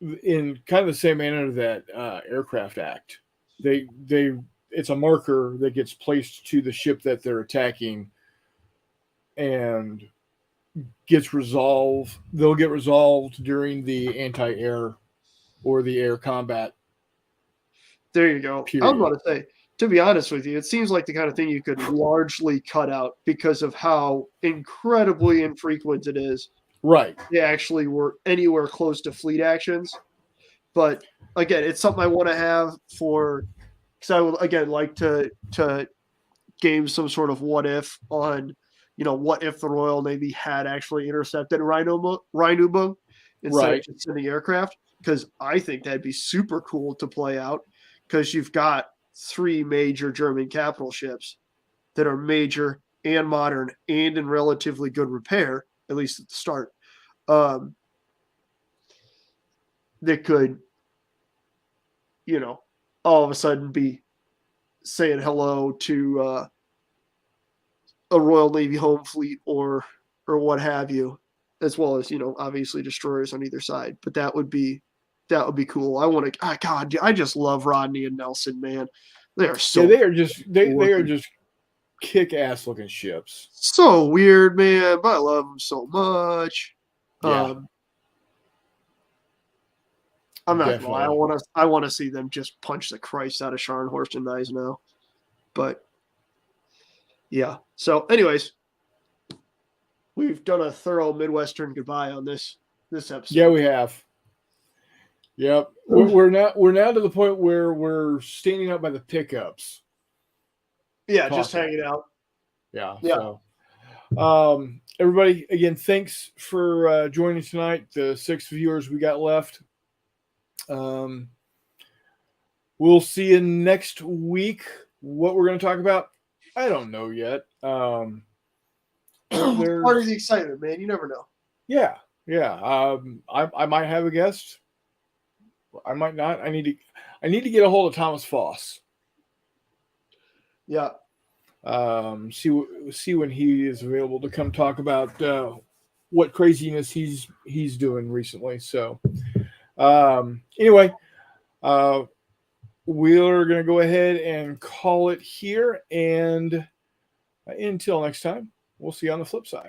in kind of the same manner that aircraft act. It's a marker that gets placed to the ship that they're attacking and gets resolved. They'll get resolved during the anti-air or the air combat. There you go. Period. I was about to say, to be honest with you, it seems like the kind of thing you could largely cut out because of how incredibly infrequent it is. Right. They actually were anywhere close to fleet actions. But again, it's something I want to have because I would again like to game some sort of what if on, what if the Royal Navy had actually intercepted Rheinübung instead of just sending aircraft, because I think that'd be super cool to play out, because you've got 3 major German capital ships that are major and modern and in relatively good repair, at least at the start, that could, all of a sudden be saying hello to a Royal Navy home fleet or what have you, as well as, obviously destroyers on either side. But that would be cool. I want to, God, I just love Rodney and Nelson, man. They are so they are just kick-ass looking ships. So weird, man, but I love them so much. Yeah. I'm not gonna lie. I want to see them just punch the Christ out of Scharnhorst and Gneisenau. But yeah. So, anyways, we've done a thorough Midwestern goodbye on this episode. Yeah, we have. Yep. We're now to the point where we're standing up by the pickups. Yeah, just Talking. hanging out. Yeah. Yeah. So, everybody, again, thanks for joining tonight. The 6 viewers we got left. We'll see you next week. What we're going to talk about, I don't know yet. Part of the excitement, man. You never know. Yeah. I might have a guest. I might not. I need to get a hold of Thomas Foss. Yeah. See when he is available to come talk about what craziness he's doing recently. So, anyway, we're gonna go ahead and call it here, and until next time, we'll see you on the flip side.